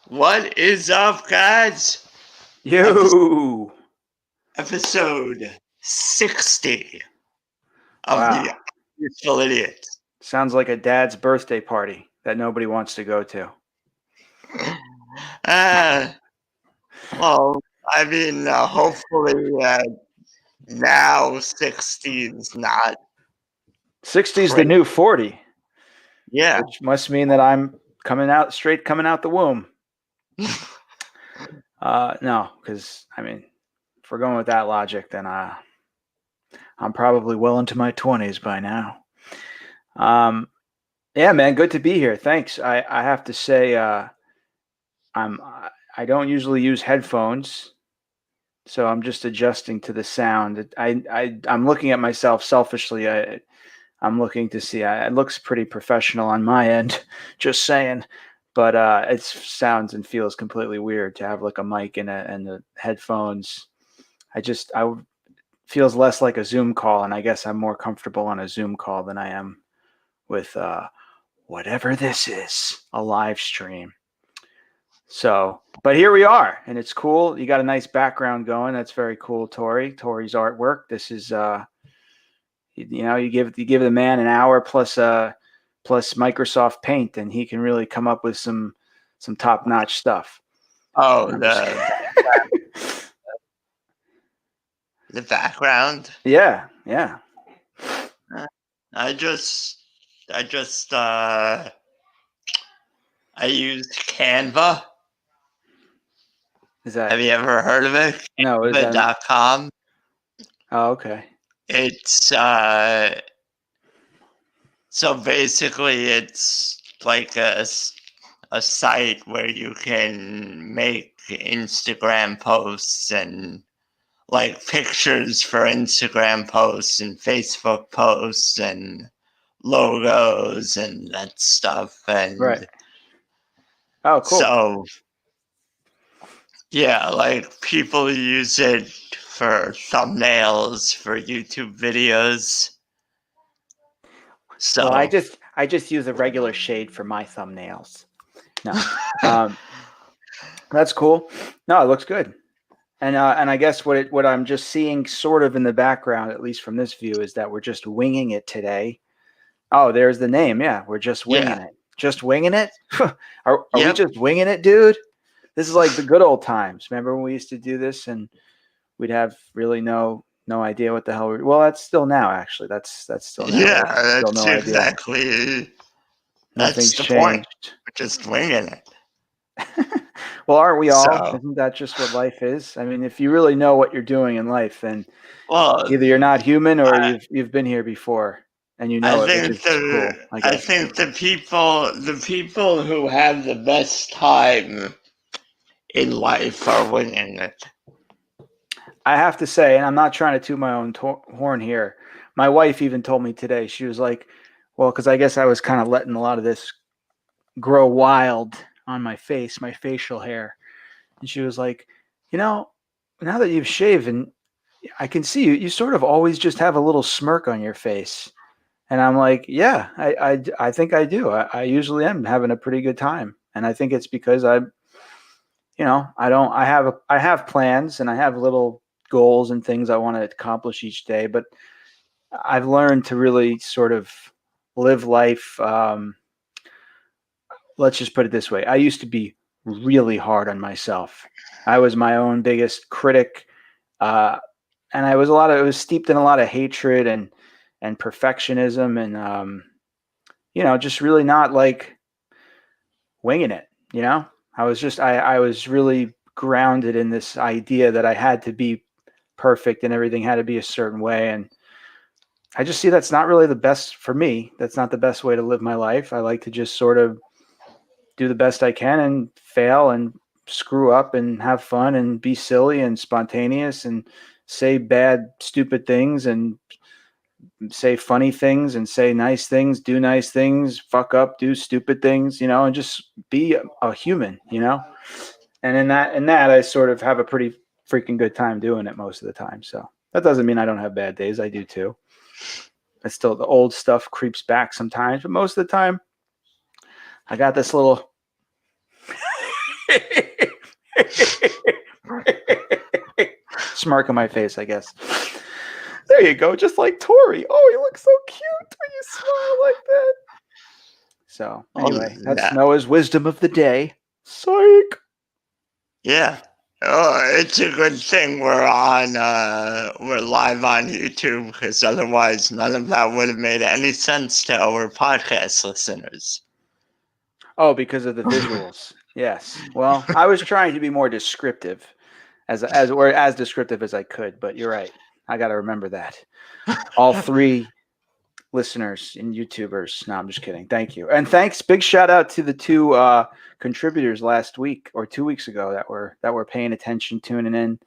What is up, guys? You. Episode 60 of Wow. the Useful Idiot. Sounds like a dad's birthday party that nobody wants to go to. Uh, well, hopefully now 60 is not. 60 is the Crazy. new 40. Yeah. Which must mean that I'm coming out the womb. No, because, if we're going with that logic, then I'm probably well into my 20s by now. Yeah, man, good to be here. Thanks. I have to say, I don't usually use headphones, so I'm just adjusting to the sound. I'm looking at myself selfishly. I'm looking to see. It looks pretty professional on my end, just saying. But it sounds and feels completely weird to have like a mic and the headphones. I feels less like a Zoom call, and I guess I'm more comfortable on a Zoom call than I am with whatever this is, a live stream. So, but here we are, and it's cool. You got a nice background going. That's very cool, Tori. Tori's artwork. This is you give the man an hour plus Microsoft Paint, and he can really come up with some top notch stuff. Oh, the background. Yeah. I used Canva. Have you ever heard of it? No, is that Canva.com. Oh, okay. It's so basically it's like a site where you can make Instagram posts and like pictures for Instagram posts and Facebook posts and logos and that stuff. And right. Oh, cool. So yeah, like people use it for thumbnails for YouTube videos. So well, I just use a regular shade for my thumbnails. No, that's cool. No, it looks good. And I guess what I'm just seeing sort of in the background, at least from this view, is that we're just winging it today. Oh, there's the name. Yeah, we're just winging it. Just winging it. Are we just winging it, dude? This is like the good old times. Remember when we used to do this and we'd have really no idea what the hell we. Well, that's still now. Actually, that's still now. Yeah, right? that's exactly. Nothing's that's the changed. point. We're just winging it. Well, aren't we all? Isn't that just what life is? I mean, if you really know what you're doing in life, then either you're not human or you've been here before and you know it, which is cool. I think the people who have the best time in life are winging it. I have to say, and I'm not trying to toot my own horn here. My wife even told me today. She was like, "Well, because I guess I was kind of letting a lot of this grow wild on my face, my facial hair." And she was like, now that you've shaven, I can see you sort of always just have a little smirk on your face. And I'm like, yeah, I think I do. I usually am having a pretty good time. And I think it's because I have plans and I have little goals and things I want to accomplish each day, but I've learned to really sort of live life. Let's just put it this way. I used to be really hard on myself. I was my own biggest critic. And it was steeped in a lot of hatred and perfectionism and, just really not like winging it, I was really grounded in this idea that I had to be perfect and everything had to be a certain way. And I just see that's not really the best for me. That's not the best way to live my life. I like to just sort of do the best I can and fail and screw up and have fun and be silly and spontaneous and say bad, stupid things and say funny things and say nice things, do nice things, fuck up, do stupid things, and just be a human, And in that, I sort of have a pretty freaking good time doing it most of the time. So that doesn't mean I don't have bad days. I do too. It's still the old stuff creeps back sometimes, but most of the time, I got this little. Smirk on my face, I guess. There you go, just like Tori. Oh, you look so cute when you smile like that. So anyway, that's Noah's wisdom of the day. Psych. Yeah. Oh, it's a good thing we're live on YouTube, because otherwise none of that would have made any sense to our podcast listeners. Oh, because of the visuals. Yes. Well, I was trying to be more descriptive, as descriptive as I could, but you're right. I got to remember that. All three listeners and YouTubers. No, I'm just kidding. Thank you. And thanks. Big shout out to the two contributors last week or 2 weeks ago that were paying attention, tuning in.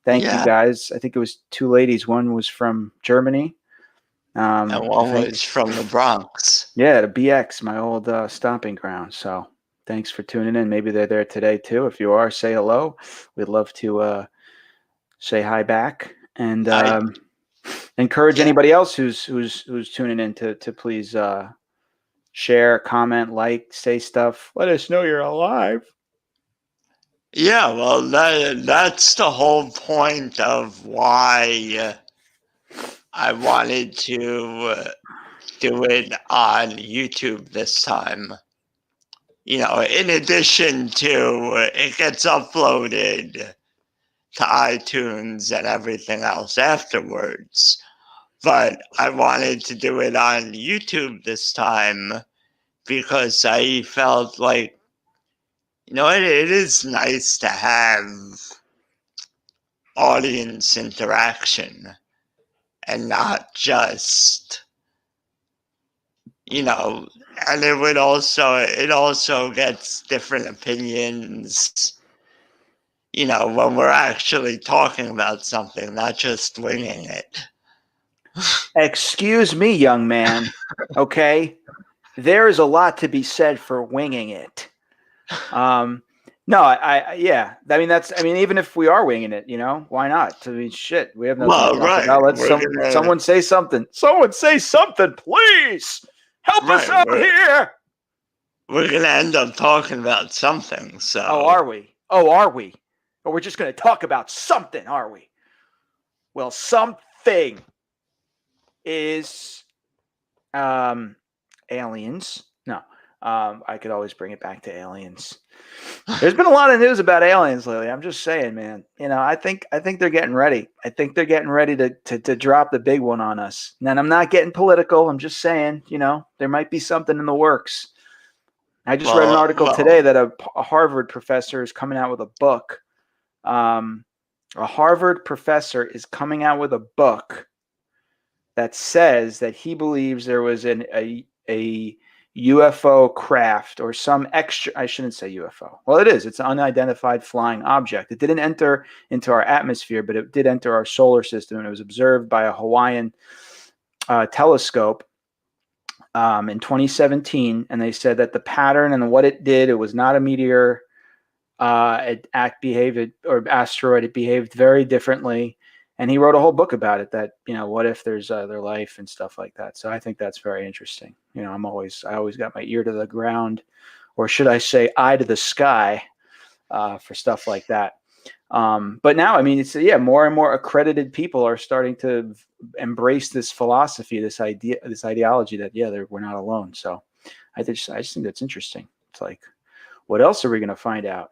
Thank you guys. I think it was two ladies. One was from Germany. And one was from the Bronx. Yeah, the BX, my old stomping ground. So thanks for tuning in. Maybe they're there today too. If you are, say hello. We'd love to say hi back. And encourage anybody else who's tuning in to please share, comment, like, say stuff. Let us know you're alive. Yeah, well, that's the whole point of why I wanted to do it on YouTube this time. In addition to it gets uploaded to iTunes and everything else afterwards. But I wanted to do it on YouTube this time because I felt like, it is nice to have audience interaction and not just, and it also gets different opinions, when we're actually talking about something, not just winging it. Excuse me, young man. Okay. There is a lot to be said for winging it. No, even if we are winging it, why not? I mean, shit, we have nothing to talk about. Let someone say something. Someone say something, please. Help us out here. We're going to end up talking about something, so. Oh, are we? Or we're just going to talk about something, are we? Well, something is aliens. No, I could always bring it back to aliens. There's been a lot of news about aliens lately. I'm just saying, man. I think they're getting ready. I think they're getting ready to drop the big one on us. And I'm not getting political. I'm just saying, there might be something in the works. I just read an article today that a Harvard professor is coming out with a book. A Harvard professor is coming out with a book that says that he believes there was a UFO craft or some extra, I shouldn't say UFO. Well, it is. It's an unidentified flying object. It didn't enter into our atmosphere, but it did enter our solar system, and it was observed by a Hawaiian telescope in 2017. And they said that the pattern and what it did, it was not a meteor or asteroid. It behaved very differently. And he wrote a whole book about it that, what if there's other life and stuff like that. So I think that's very interesting. I always got my ear to the ground, or should I say eye to the sky for stuff like that. But now, it's more and more accredited people are starting to embrace this philosophy, this ideology that, we're not alone. So I just think that's interesting. It's like, what else are we going to find out?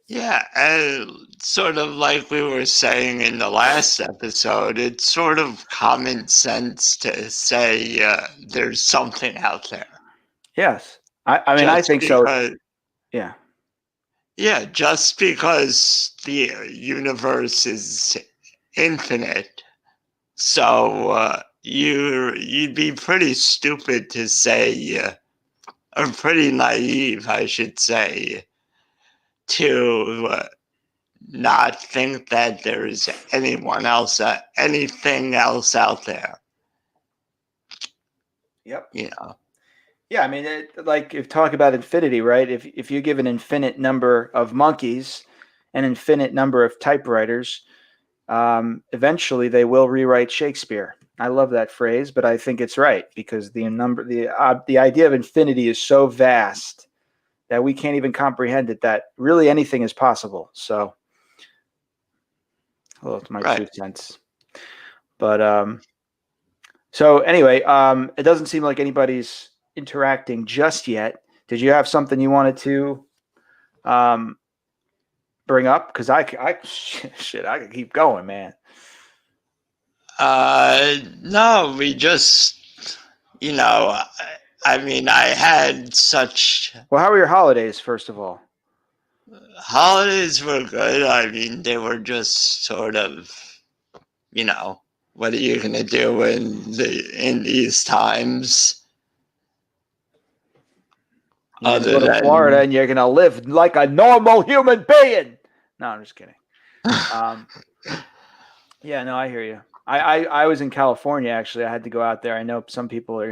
Yeah, and sort of like we were saying in the last episode, it's sort of common sense to say there's something out there. Yes. I think so. Yeah. Yeah, just because the universe is infinite, so you'd be pretty stupid to say, or pretty naive, I should say, to not think that there's anything else out there. Yep. Yeah, like if talk about infinity, right? If you give an infinite number of monkeys, an infinite number of typewriters, eventually they will rewrite Shakespeare. I love that phrase, but I think it's right because the idea of infinity is so vast that we can't even comprehend it, that really anything is possible. So, well, it's my Right. 2 cents. But so anyway, it doesn't seem like anybody's interacting just yet. Did you have something you wanted to bring up? Because I could keep going, man. No, we just, I mean, I had such Well, how were your holidays, first of all? holidays were good. I mean, they were just sort of, what are you gonna do in these times? You're gonna Other go to than Florida and you're gonna live like a normal human being. No, I'm just kidding. Yeah, no, I hear you. I was in California, actually. I had to go out there. I know some people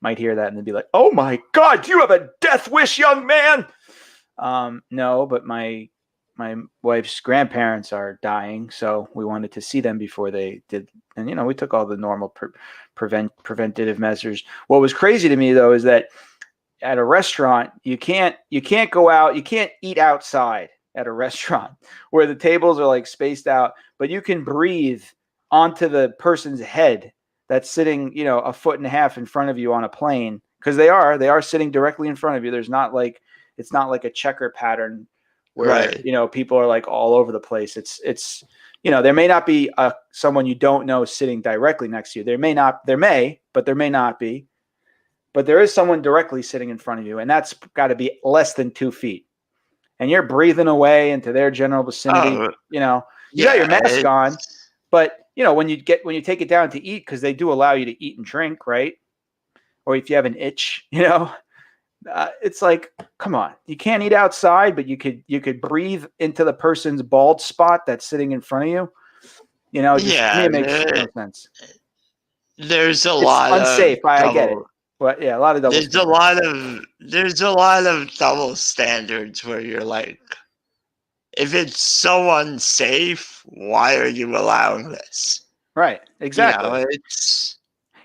might hear that and they'd be like, "Oh my God, do you have a death wish, young man?" No, but my wife's grandparents are dying, so we wanted to see them before they did. And we took all the normal preventative measures. What was crazy to me, though, is that at a restaurant, you can't go out, you can't eat outside at a restaurant where the tables are like spaced out, but you can breathe onto the person's head that's sitting, a foot and a half in front of you on a plane, because they are sitting directly in front of you. It's not like a checker pattern where right. people are like all over the place. It's there may not be someone you don't know sitting directly next to you. There may, but there may not be. But there is someone directly sitting in front of you, and that's got to be less than 2 feet. And you're breathing away into their general vicinity. Oh, You got yeah. your mask on, but when you take it down to eat, because they do allow you to eat and drink, right? Or if you have an itch, it's like, come on, you can't eat outside, but you could breathe into the person's bald spot that's sitting in front of you. Just to me, it makes no sense. There's a It's lot unsafe. of I get it. double. But yeah, a lot of double There's a standards. lot of double standards where you're like, if it's so unsafe, why are you allowing this? Right. Exactly. It's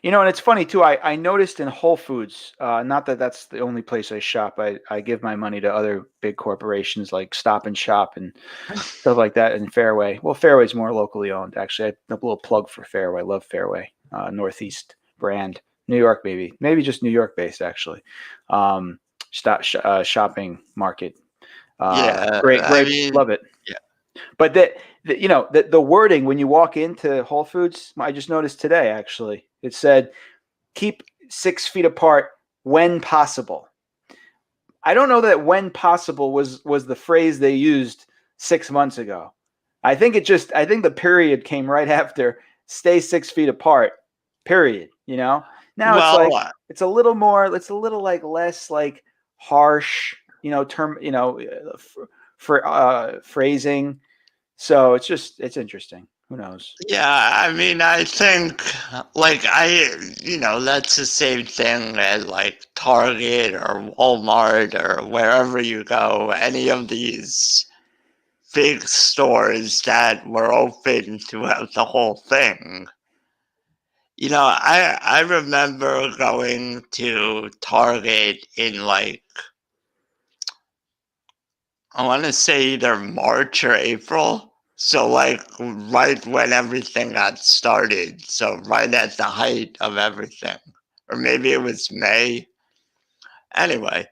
And it's funny too. I noticed in Whole Foods, not that that's the only place I shop. I give my money to other big corporations like Stop and Shop and stuff like that, and Fairway. Well, Fairway's more locally owned, actually. A little plug for Fairway. Love Fairway, Northeast brand, New York, maybe just New York based, actually. Shopping market. yeah. Great, I great, mean, love it. yeah. But the wording when you walk into Whole Foods, I just noticed today, actually, it said, keep 6 feet apart when possible. I don't know that when possible was the phrase they used 6 months ago. I think the period came right after stay 6 feet apart, period. Now it's like, Well, it's a little more, it's a little like less like harsh, term, for phrasing. So it's interesting. Who knows? yeah. I mean, I think that's the same thing at like Target or Walmart or wherever you go. Any of these big stores that were open throughout the whole thing. I remember going to Target in like, I want to say either March or April. So like right when everything got started. So right at the height of everything. Or maybe it was May. Anyway,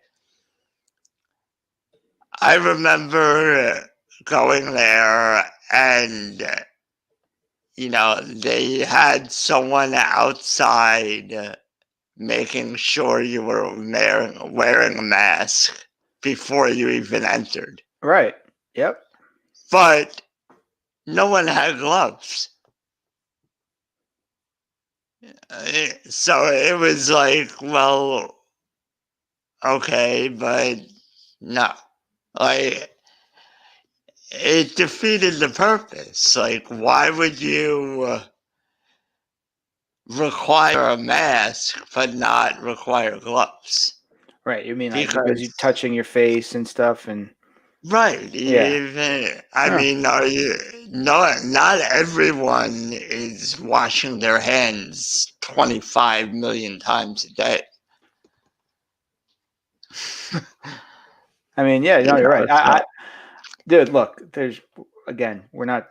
I remember going there and they had someone outside making sure you were wearing a mask before you even entered. Right. Yep. But no one had gloves. So it was like, well, okay, but no. Like, it defeated the purpose. Like, why would you require a mask but not require gloves? Right. You mean like because you're Because touching your face and stuff, and right, yeah. even I Huh. mean, are you? No, not everyone is washing their hands 25 million times a day. I mean, yeah, no, You you're know, right. so Dude, look, we're not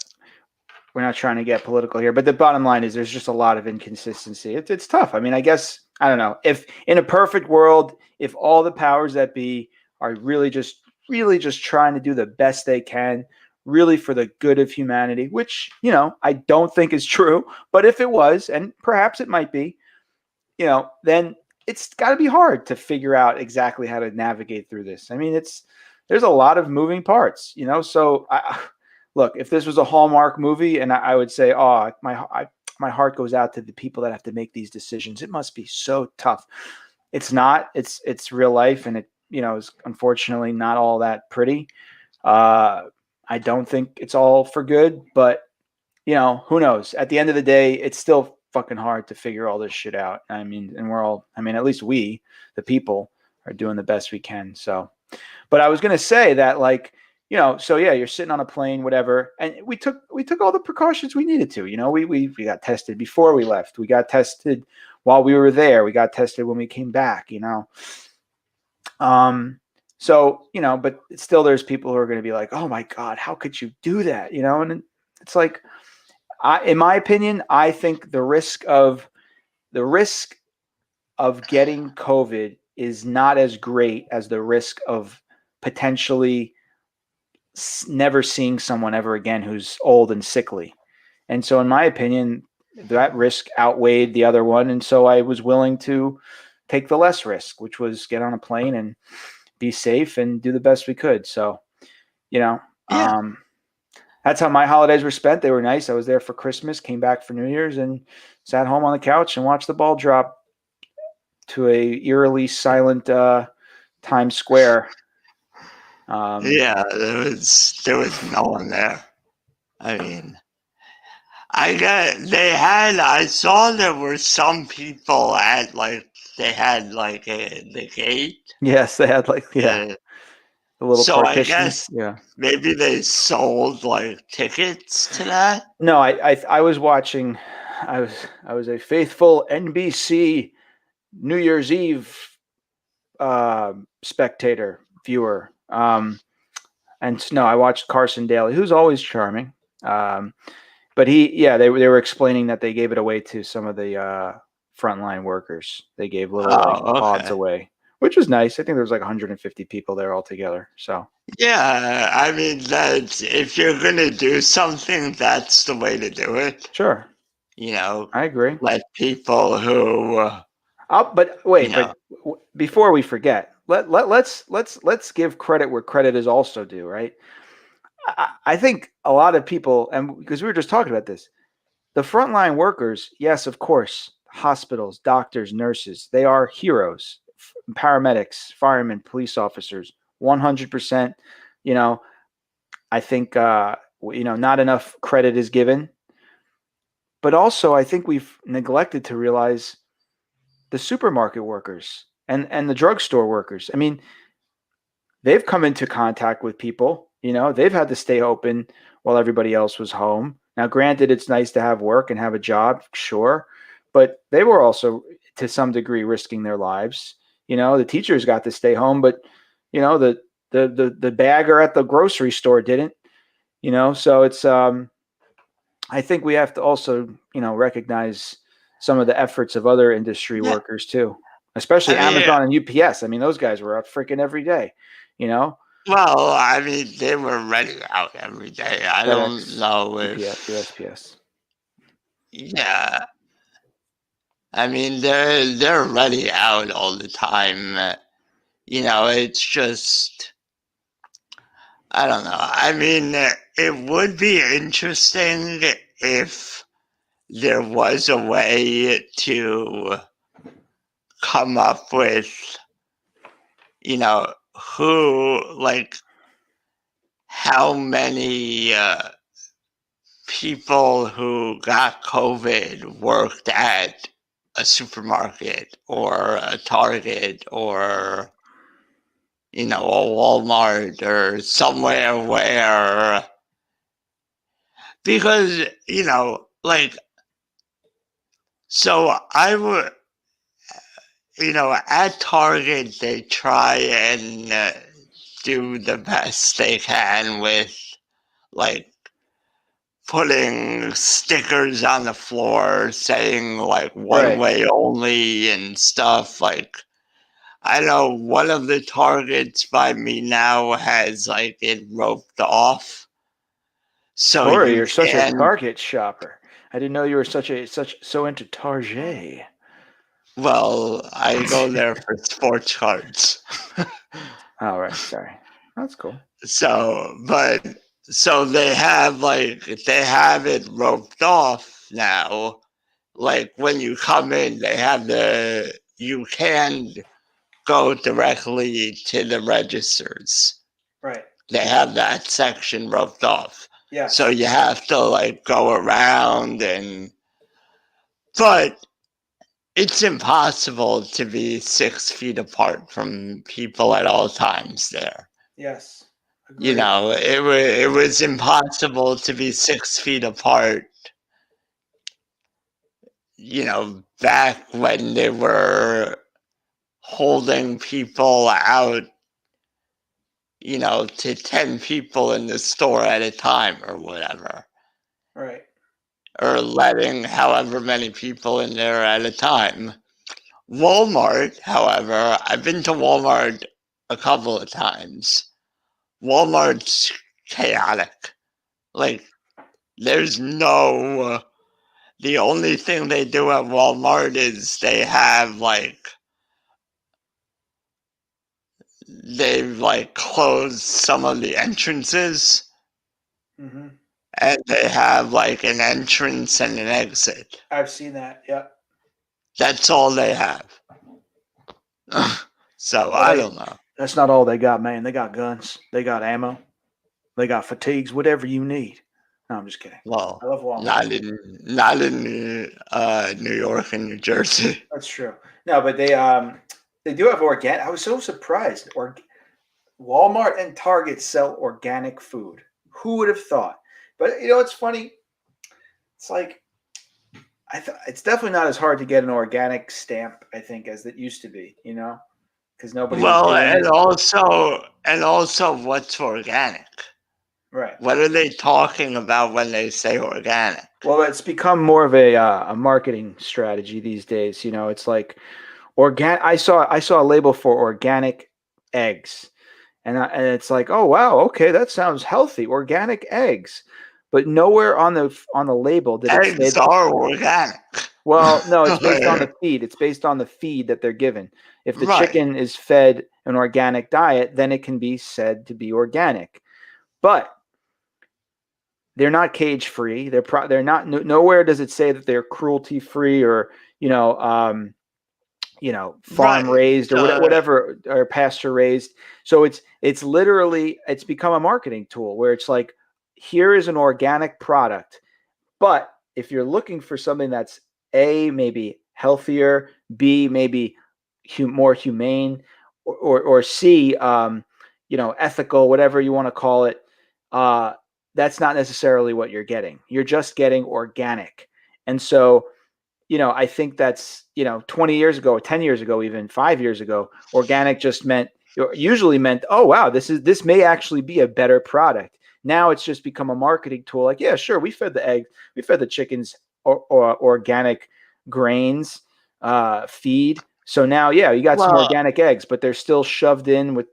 trying to get political here, but the bottom line is there's just a lot of inconsistency. It's tough. I mean, I guess I don't know if in a perfect world, if all the powers that be are really just trying to do the best they can, really for the good of humanity, which I don't think is true, but if it was, and perhaps it might be, then it's got to be hard to figure out exactly how to navigate through this. I mean, there's a lot of moving parts, So look, if this was a Hallmark movie, and I would say, oh, my heart goes out to the people that have to make these decisions. It must be so tough. It's not. It's real life, and it is unfortunately not all that pretty. I don't think it's all for good, but who knows? At the end of the day, it's still fucking hard to figure all this shit out. I mean, and at least we, the people, are doing the best we can. So, but I was gonna say that, like, so yeah, you're sitting on a plane, whatever, and we took all the precautions we needed to. We got tested before we left. We got tested while we were there. We got tested when we came back. So but still, there's people who are going to be like, oh my god, how could you do that? And it's like, in my opinion, I think the risk of getting COVID is not as great as the risk of potentially never seeing someone ever again who's old and sickly. And so, in my opinion, that risk outweighed the other one. And so I was willing to take the less risk, which was get on a plane and be safe and do the best we could. So, yeah. That's how my holidays were spent. They were nice. I was there for Christmas, came back for New Year's, and sat home on the couch and watched the ball drop to a eerily silent Times Square. Yeah, there was no one there. I mean, I saw there were some people at they had the gate. Yes, they had the little So I partitions. guess Yeah. maybe they sold tickets to that. No, I was watching. I was a faithful NBC New Year's Eve spectator viewer. And no, I watched Carson Daly, who's always charming. But they were explaining that they gave it away to some of the frontline workers. They gave little pods away, which was nice. I think there was 150 people there altogether. So yeah, I mean if you're gonna do something, that's the way to do it. Sure, I agree. Let people who. But wait, but before we forget, let's give credit where credit is also due, right? I think a lot of people, and because we were just talking about this, the frontline workers, yes, of course, hospitals, doctors, nurses, they are heroes, paramedics, firemen, police officers, 100%. I think, not enough credit is given. But also, I think we've neglected to realize the supermarket workers and the drugstore workers. I mean, they've come into contact with people, they've had to stay open while everybody else was home. Now, granted, it's nice to have work and have a job, sure, but they were also to some degree risking their lives. The teachers got to stay home, but the bagger at the grocery store didn't. So it's I think we have to also recognize some of the efforts of other industry workers too, especially Amazon and UPS. I mean, those guys were out freaking every day. Well, I mean, they were ready out every day. I don't know if USPS. Yeah, I mean, they're ready out all the time. It's just I don't know. I mean, it would be interesting if there was a way to come up with, how many people who got COVID worked at a supermarket or a Target or, a Walmart or somewhere where, because, so I would, at Target, they try and do the best they can with, like, putting stickers on the floor saying, like, one way only and stuff. Like, I know one of the Targets by me now has, like, it roped off. So Corey, you you're such a can, Target shopper. I didn't know you were so into Target. well, I go there for sports cards. All right, sorry. That's cool. So they have it roped off now. Like when you come in, you can go directly to the registers. Right. They have that section roped off. Yeah. So you have to like go around but it's impossible to be 6 feet apart from people at all times there. Yes. You know, it was impossible to be 6 feet apart, you know, back when they were holding people out, you know, to 10 people in the store at a time or whatever. Right. Or letting however many people in there at a time. Walmart, however, I've been to Walmart a couple of times. Walmart's chaotic. Like, there's no. The only thing they do at Walmart is they've like closed some of the entrances. Mm-hmm. And they have like an entrance and an exit. I've seen that. Yep. That's all they have. So I don't know. That's not all they got, man. They got guns. They got ammo. They got fatigues. Whatever you need. No, I'm just kidding. Well, I love Walmart. not in New York and New Jersey. That's true. No, but they do have organic. I was so surprised. Walmart and Target sell organic food. Who would have thought? But you know, it's funny. It's like it's definitely not as hard to get an organic stamp, I think, as it used to be. You know, because nobody. Well, and also, what's organic? Right. What are they talking about when they say organic? Well, it's become more of a marketing strategy these days. You know, it's like organic. I saw a label for organic eggs, and it's like, oh wow, okay, that sounds healthy. Organic eggs, but nowhere on the label did it Eggs say are organic. Well, no, it's based on the feed. It's based on the feed that they're given. If the chicken is fed an organic diet, then it can be said to be organic. But they're not cage free. They're not. Nowhere does it say that they're cruelty free or farm raised or whatever, or pasture raised. So it's literally become a marketing tool where it's like, here is an organic product, but if you're looking for something that's A, maybe healthier, B, maybe more humane, or C, ethical, whatever you want to call it, that's not necessarily what you're getting. You're just getting organic. And so, I think that's, 20 years ago, 10 years ago, even 5 years ago, organic usually meant, oh, wow, this may actually be a better product. Now it's just become a marketing tool. Like, yeah, sure, we fed the chickens or organic grains feed. So now, yeah, you got some organic eggs, but they're still shoved in with,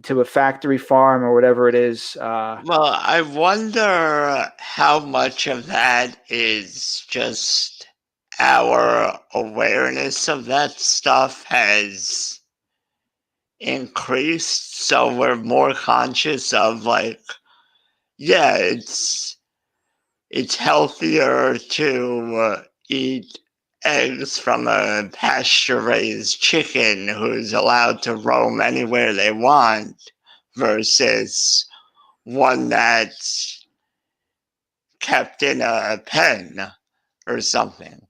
to a factory farm or whatever it is. Well, I wonder how much of that is just our awareness of that stuff has increased, so we're more conscious of it's healthier to eat eggs from a pasture-raised chicken who's allowed to roam anywhere they want versus one that's kept in a pen or something.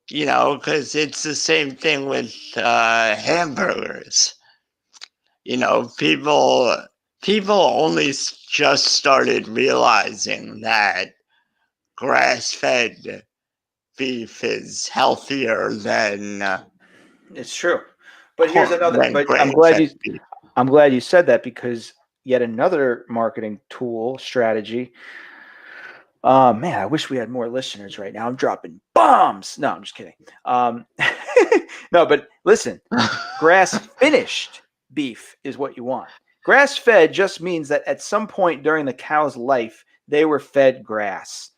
Because it's the same thing with hamburgers. People only just started realizing that grass-fed beef is healthier than it's true. But here's another. But I'm glad you. I'm glad you said that, because yet another marketing tool strategy. Man, I wish we had more listeners right now. I'm dropping bombs. No, I'm just kidding. No, but listen, grass finished beef is what you want. Grass fed just means that at some point during the cow's life, they were fed grass.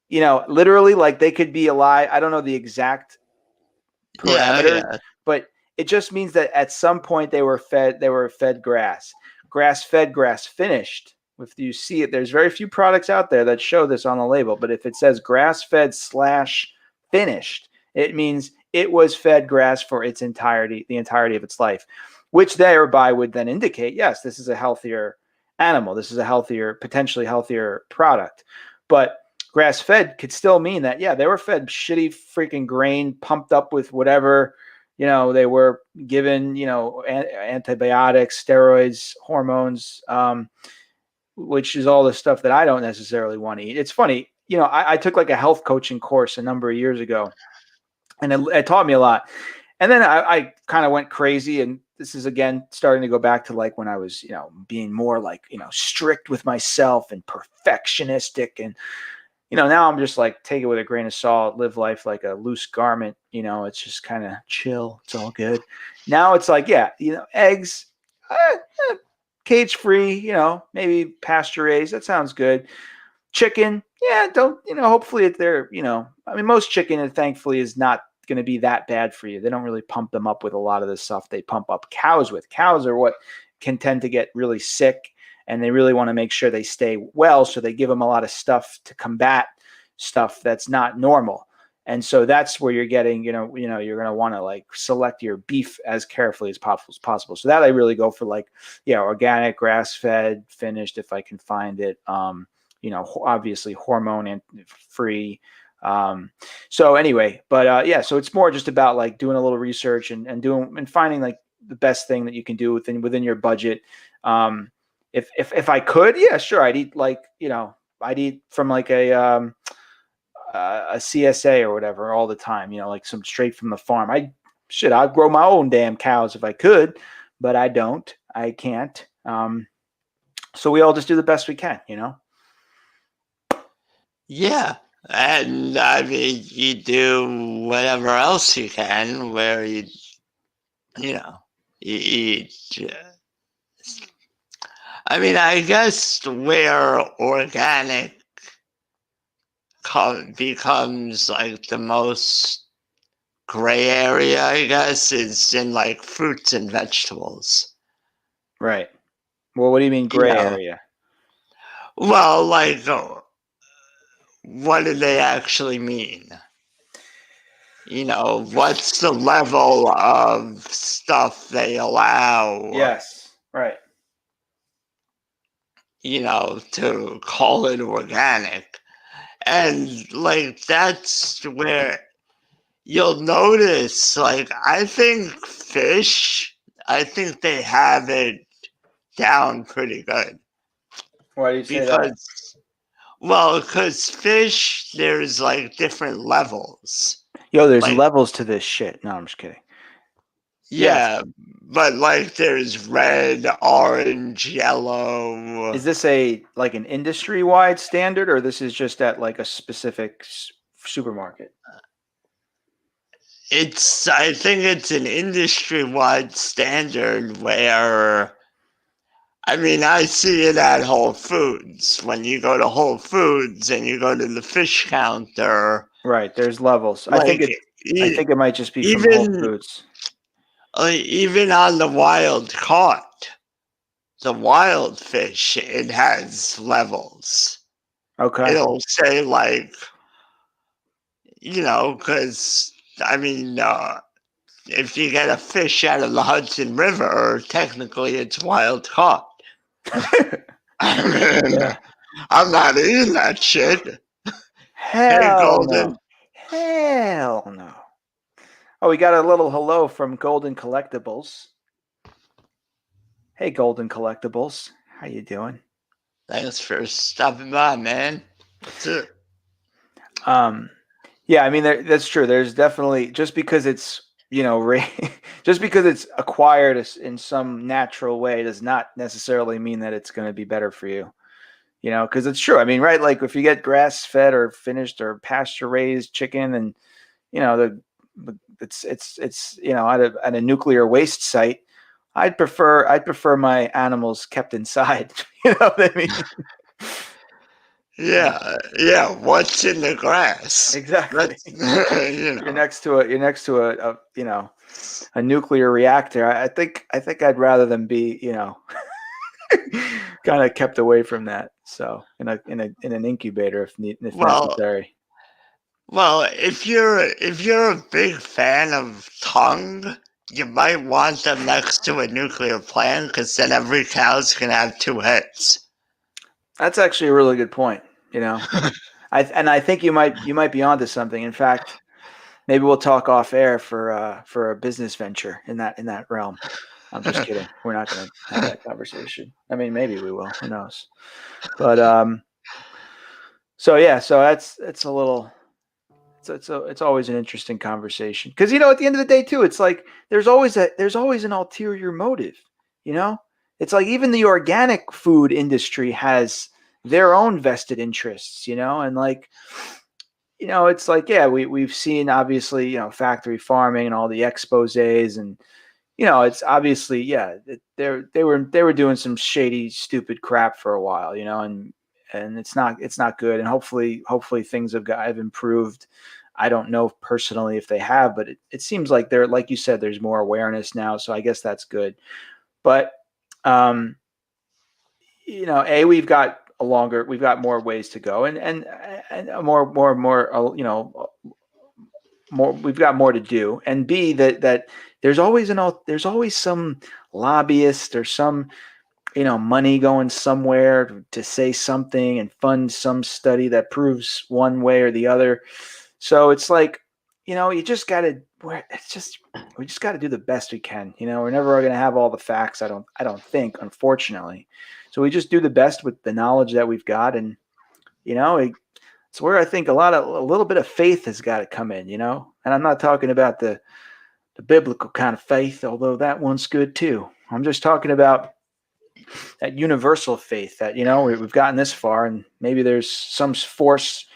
You know, literally, like they could be alive. I don't know the exact parameters, but it just means that at some point they were fed grass. Grass fed, grass finished. If you see it, there's very few products out there that show this on the label, but if it says grass fed / finished, it means it was fed grass for its entirety, the entirety of its life, which thereby would then indicate, yes, this is a healthier animal. This is a healthier, potentially healthier product. But grass fed could still mean that, yeah, they were fed shitty freaking grain, pumped up with whatever, you know, they were given, you know, antibiotics, steroids, hormones, which is all the stuff that I don't necessarily want to eat. It's funny, you know, I took like a health coaching course a number of years ago, and it taught me a lot. And then I kind of went crazy, and this is again starting to go back to like when I was, you know, being more like, you know, strict with myself and perfectionistic. And, you know, now I'm just like, take it with a grain of salt, live life like a loose garment. You know, it's just kind of chill. It's all good. Now it's like, yeah, you know, eggs, cage free, you know, maybe pasture raised. That sounds good. Chicken, yeah, don't, you know, hopefully if they're, you know, I mean, most chicken, thankfully, is not going to be that bad for you. They don't really pump them up with a lot of the stuff they pump up cows with. Cows are what can tend to get really sick, and they really want to make sure they stay well. So they give them a lot of stuff to combat stuff that's not normal. And so that's where you're getting, you're going to want to like select your beef as carefully as possible. So that I really go for, like, yeah, organic, grass fed, finished, if I can find it. You know, obviously hormone free. So anyway, but yeah, so it's more just about like doing a little research and finding like the best thing that you can do within your budget. If I could, yeah, sure, I'd eat like, you know, I'd eat from like a CSA or whatever all the time, you know, like some straight from the farm. I'd grow my own damn cows if I could, but I don't. I can't. So we all just do the best we can, you know? Yeah. And I mean, you do whatever else you can where you know, you eat. I mean, I guess where organic becomes like the most gray area, I guess, is in like fruits and vegetables. Right. Well, what do you mean gray area? Well, like, what do they actually mean? You know, what's the level of stuff they allow? Yes, right. You know, to call it organic. And like, that's where you'll notice, like, I think they have it down pretty good. Why do you say that? Well, because fish, there's like different levels. Yo, there's like, levels to this shit. No, I'm just kidding. Yeah, Yes. but like there's red, orange, yellow. Is this like an industry-wide standard, or this is just at like a specific supermarket? I think it's an industry-wide standard where, I mean, I see it at Whole Foods. When you go to Whole Foods and you go to the fish counter. Right, there's levels. Like, I think it might just be from Whole Foods. Even on the wild caught, the wild fish, it has levels. Okay. It'll say like, you know, because I mean, if you get a fish out of the Hudson River, technically it's wild caught. I mean, Yeah. I'm not eating that shit. Hell no. Hell no. Oh, we got a little hello from Golden Collectibles. Hey, Golden Collectibles. How you doing? Thanks for stopping by, man. That's it. Yeah, I mean, that's true. There's definitely, just because it's just because it's acquired in some natural way does not necessarily mean that it's going to be better for you. Because it's true. I mean, right? Like if you get grass fed or finished or pasture raised chicken, and it's at a nuclear waste site, I'd prefer my animals kept inside. You know what I mean? Yeah. What's in the grass? Exactly. That's, You're next to a nuclear reactor. I think I'd rather them be kind of kept away from that. So in an incubator if Well, necessary. well, if you're a big fan of tongue, you might want them next to a nuclear plant because then every cow's gonna have two heads. That's actually a really good point. I think you might be onto something. In fact, maybe we'll talk off air for a business venture in that realm. I'm just kidding. We're not going to have that conversation. I mean, maybe we will. Who knows? But so yeah, so it's a little. It's always an interesting conversation because at the end of the day too, it's like there's always an ulterior motive. It's like even the organic food industry has their own vested interests. And like it's like we've seen obviously factory farming and all the exposés and it's obviously they were doing some shady stupid crap for a while and it's not good and hopefully things have improved. I don't know personally if they have, but it seems like like you said, there's more awareness now, so I guess that's good. But we've got more ways to go and more more, we've got more to do, and B, that there's always some lobbyist or some money going somewhere to say something and fund some study that proves one way or the other. So it's like we just got to do the best we can. We're never going to have all the facts. I don't think, unfortunately. So we just do the best with the knowledge that we've got, and it's where I think a little bit of faith has got to come in, and I'm not talking about the biblical kind of faith, although that one's good too. I'm just talking about that universal faith that, we've gotten this far and maybe there's some force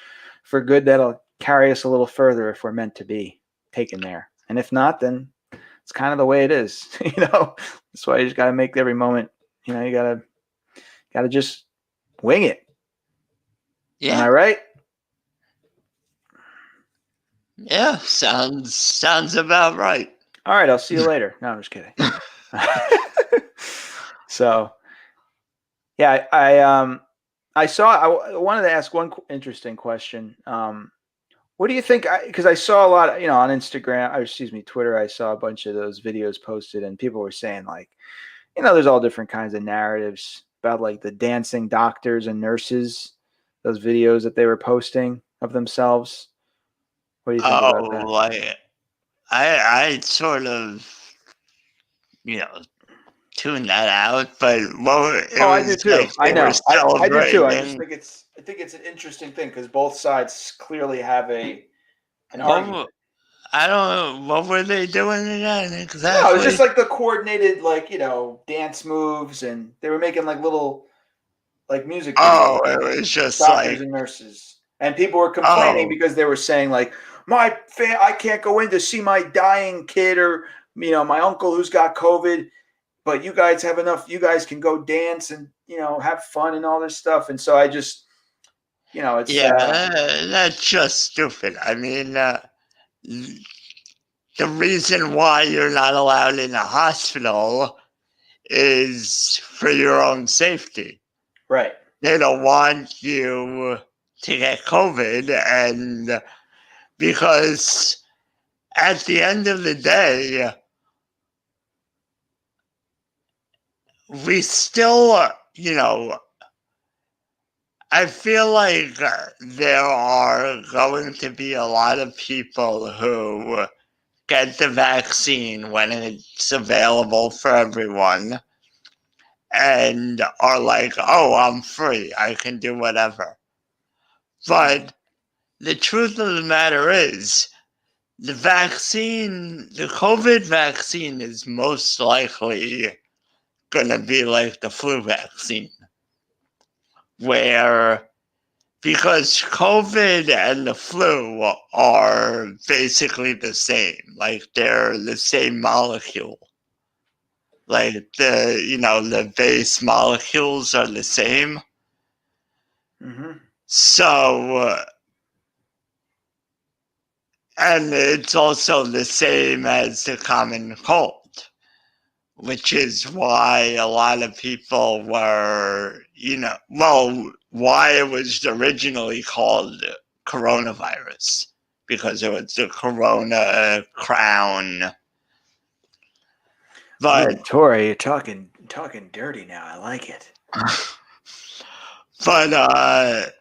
for good that'll carry us a little further if we're meant to be taken there. And if not, then it's kind of the way it is, That's why you just got to make every moment, you got to just wing it. Yeah. Am I right? Yeah, sounds about right. All right, I'll see you later. No, I'm just kidding. So, yeah, I wanted to ask one interesting question. What do you think? Because I saw a lot, on Instagram, or excuse me, Twitter. I saw a bunch of those videos posted, and people were saying like, there's all different kinds of narratives about like the dancing doctors and nurses, those videos that they were posting of themselves. What do you think about that? Like I sort of tune that out, but I do too. like I know. I do too. I just celebrating. think it's an interesting thing because both sides clearly have an argument. I don't know. What were they doing again No, it was exactly? just like the coordinated, like dance moves, and they were making like little like music videos. It was just Doctors like, and nurses, and people were complaining oh, because they were saying like, I can't go in to see my dying kid or my uncle who's got COVID, but you guys have enough. You guys can go dance and have fun and all this stuff. And so I just it's that's just stupid. I mean, the reason why you're not allowed in a hospital is for your own safety. right. They don't want you to get COVID, and because at the end of the day, we still, I feel like there are going to be a lot of people who get the vaccine when it's available for everyone and are like, oh, I'm free. I can do whatever. But the truth of the matter is, the COVID vaccine is most likely going to be like the flu vaccine, where because COVID and the flu are basically the same, like they're the same molecule. Like the base molecules are the same. Mm-hmm. So, and it's also the same as the common cold, which is why a lot of people were, why it was originally called coronavirus, because it was the corona crown. But Tori, you're talking dirty now. I like it. but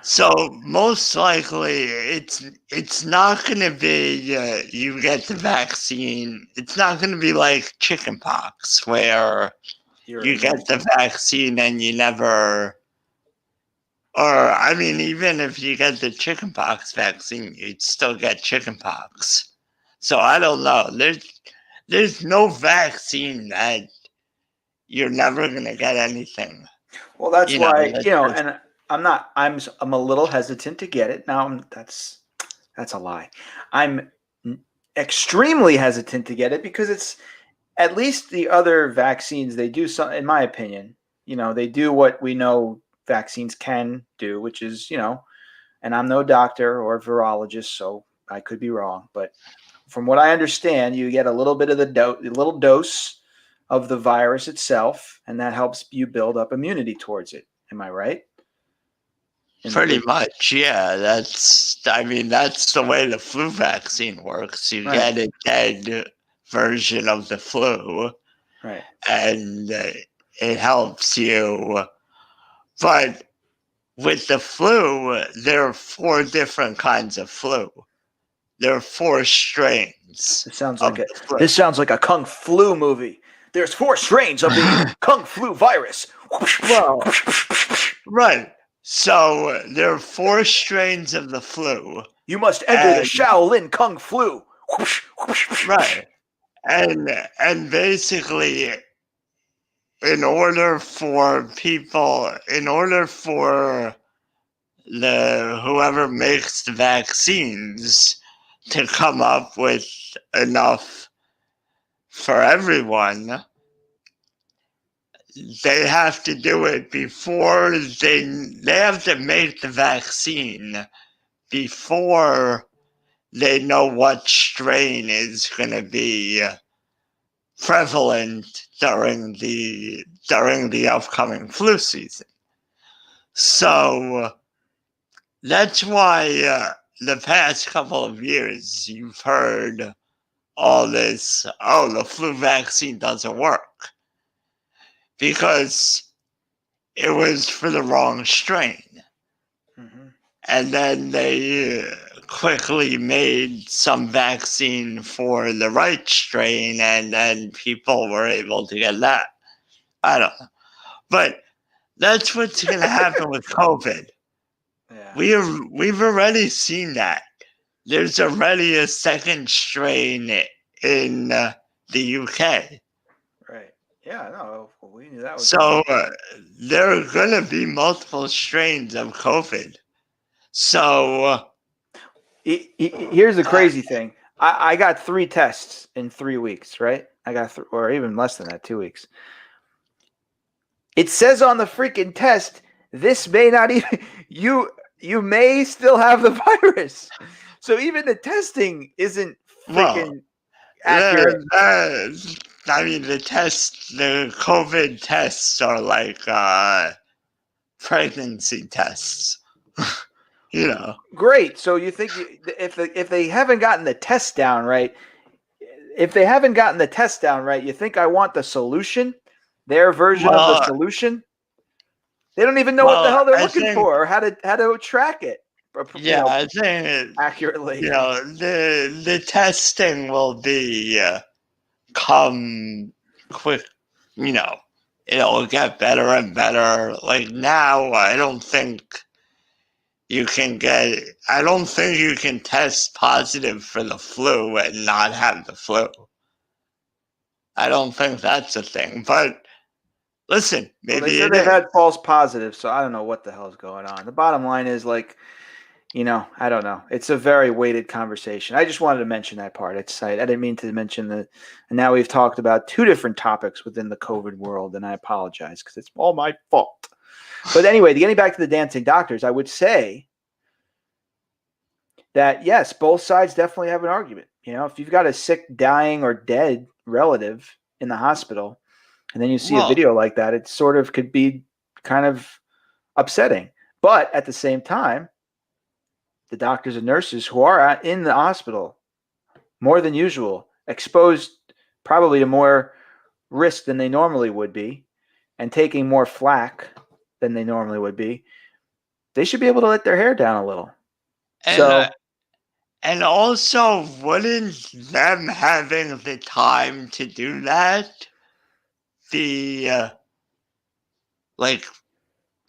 so most likely it's not going to be you get the vaccine. It's not going to be like chickenpox where you get the vaccine and you never. Or I mean, even if you get the chickenpox vaccine, you'd still get chickenpox. So I don't know. There's no vaccine that you're never going to get anything. Well, that's why and I'm a little hesitant to get it. Now that's a lie. I'm extremely hesitant to get it because it's at least the other vaccines, they do some, in my opinion, they do what we know vaccines can do, which is, and I'm no doctor or virologist, so I could be wrong, but from what I understand, you get a little bit of a little dose of the virus itself, and that helps you build up immunity towards it. Am I right? Pretty much, yeah. That's the way the flu vaccine works. You get a dead version of the flu, right? And it helps you. But with the flu, there are 4 different kinds of flu. There are 4 strains. This sounds like a Kung Flu movie. There's 4 strains of the Kung Flu virus. Well, right. So there are 4 strains of the flu. You must enter the Shaolin Kung Flu. Right. And basically, in order for whoever makes the vaccines to come up with enough for everyone, they have to do it before they have to make the vaccine before they know what strain is going to be prevalent during the upcoming flu season. So that's why the past couple of years you've heard all this, the flu vaccine doesn't work, because it was for the wrong strain. Mm-hmm. And then they quickly made some vaccine for the right strain, and then people were able to get that. I don't know. But that's what's going to happen with COVID. Yeah. We've already seen that. There's already a second strain in the UK. Right. Yeah, no, we knew that was. So there are going to be multiple strains of COVID. So here's the crazy thing. I got 3 tests in 3 weeks, right? I got or even less than that, 2 weeks. It says on the freaking test, this may not even you may still have the virus. So even the testing isn't freaking accurate. The COVID tests are like pregnancy tests. Great. So you think if they haven't gotten the test down right, you think I want the solution? Their version of the solution? They don't even know what the hell they're looking for or how to track it. Yeah, I think accurately. The testing will be come quick. It'll get better and better. Like now, I don't think you can get. I don't think you can test positive for the flu and not have the flu. I don't think that's a thing. But listen, Well, they maybe said it they've is. had false positives, so I don't know what the hell is going on. The bottom line is like, I don't know. It's a very weighted conversation. I just wanted to mention that part. I didn't mean to mention and now we've talked about two different topics within the COVID world, and I apologize because it's all my fault. But anyway, getting back to the dancing doctors, I would say that yes, both sides definitely have an argument. If you've got a sick, dying, or dead relative in the hospital, and then you see a Well, video like that, it sort of could be kind of upsetting. But at the same time, the doctors and nurses who are in the hospital more than usual, exposed probably to more risk than they normally would be, and taking more flack than they normally would be, they should be able to let their hair down a little. and So, and also, wouldn't them having the time to do that be like,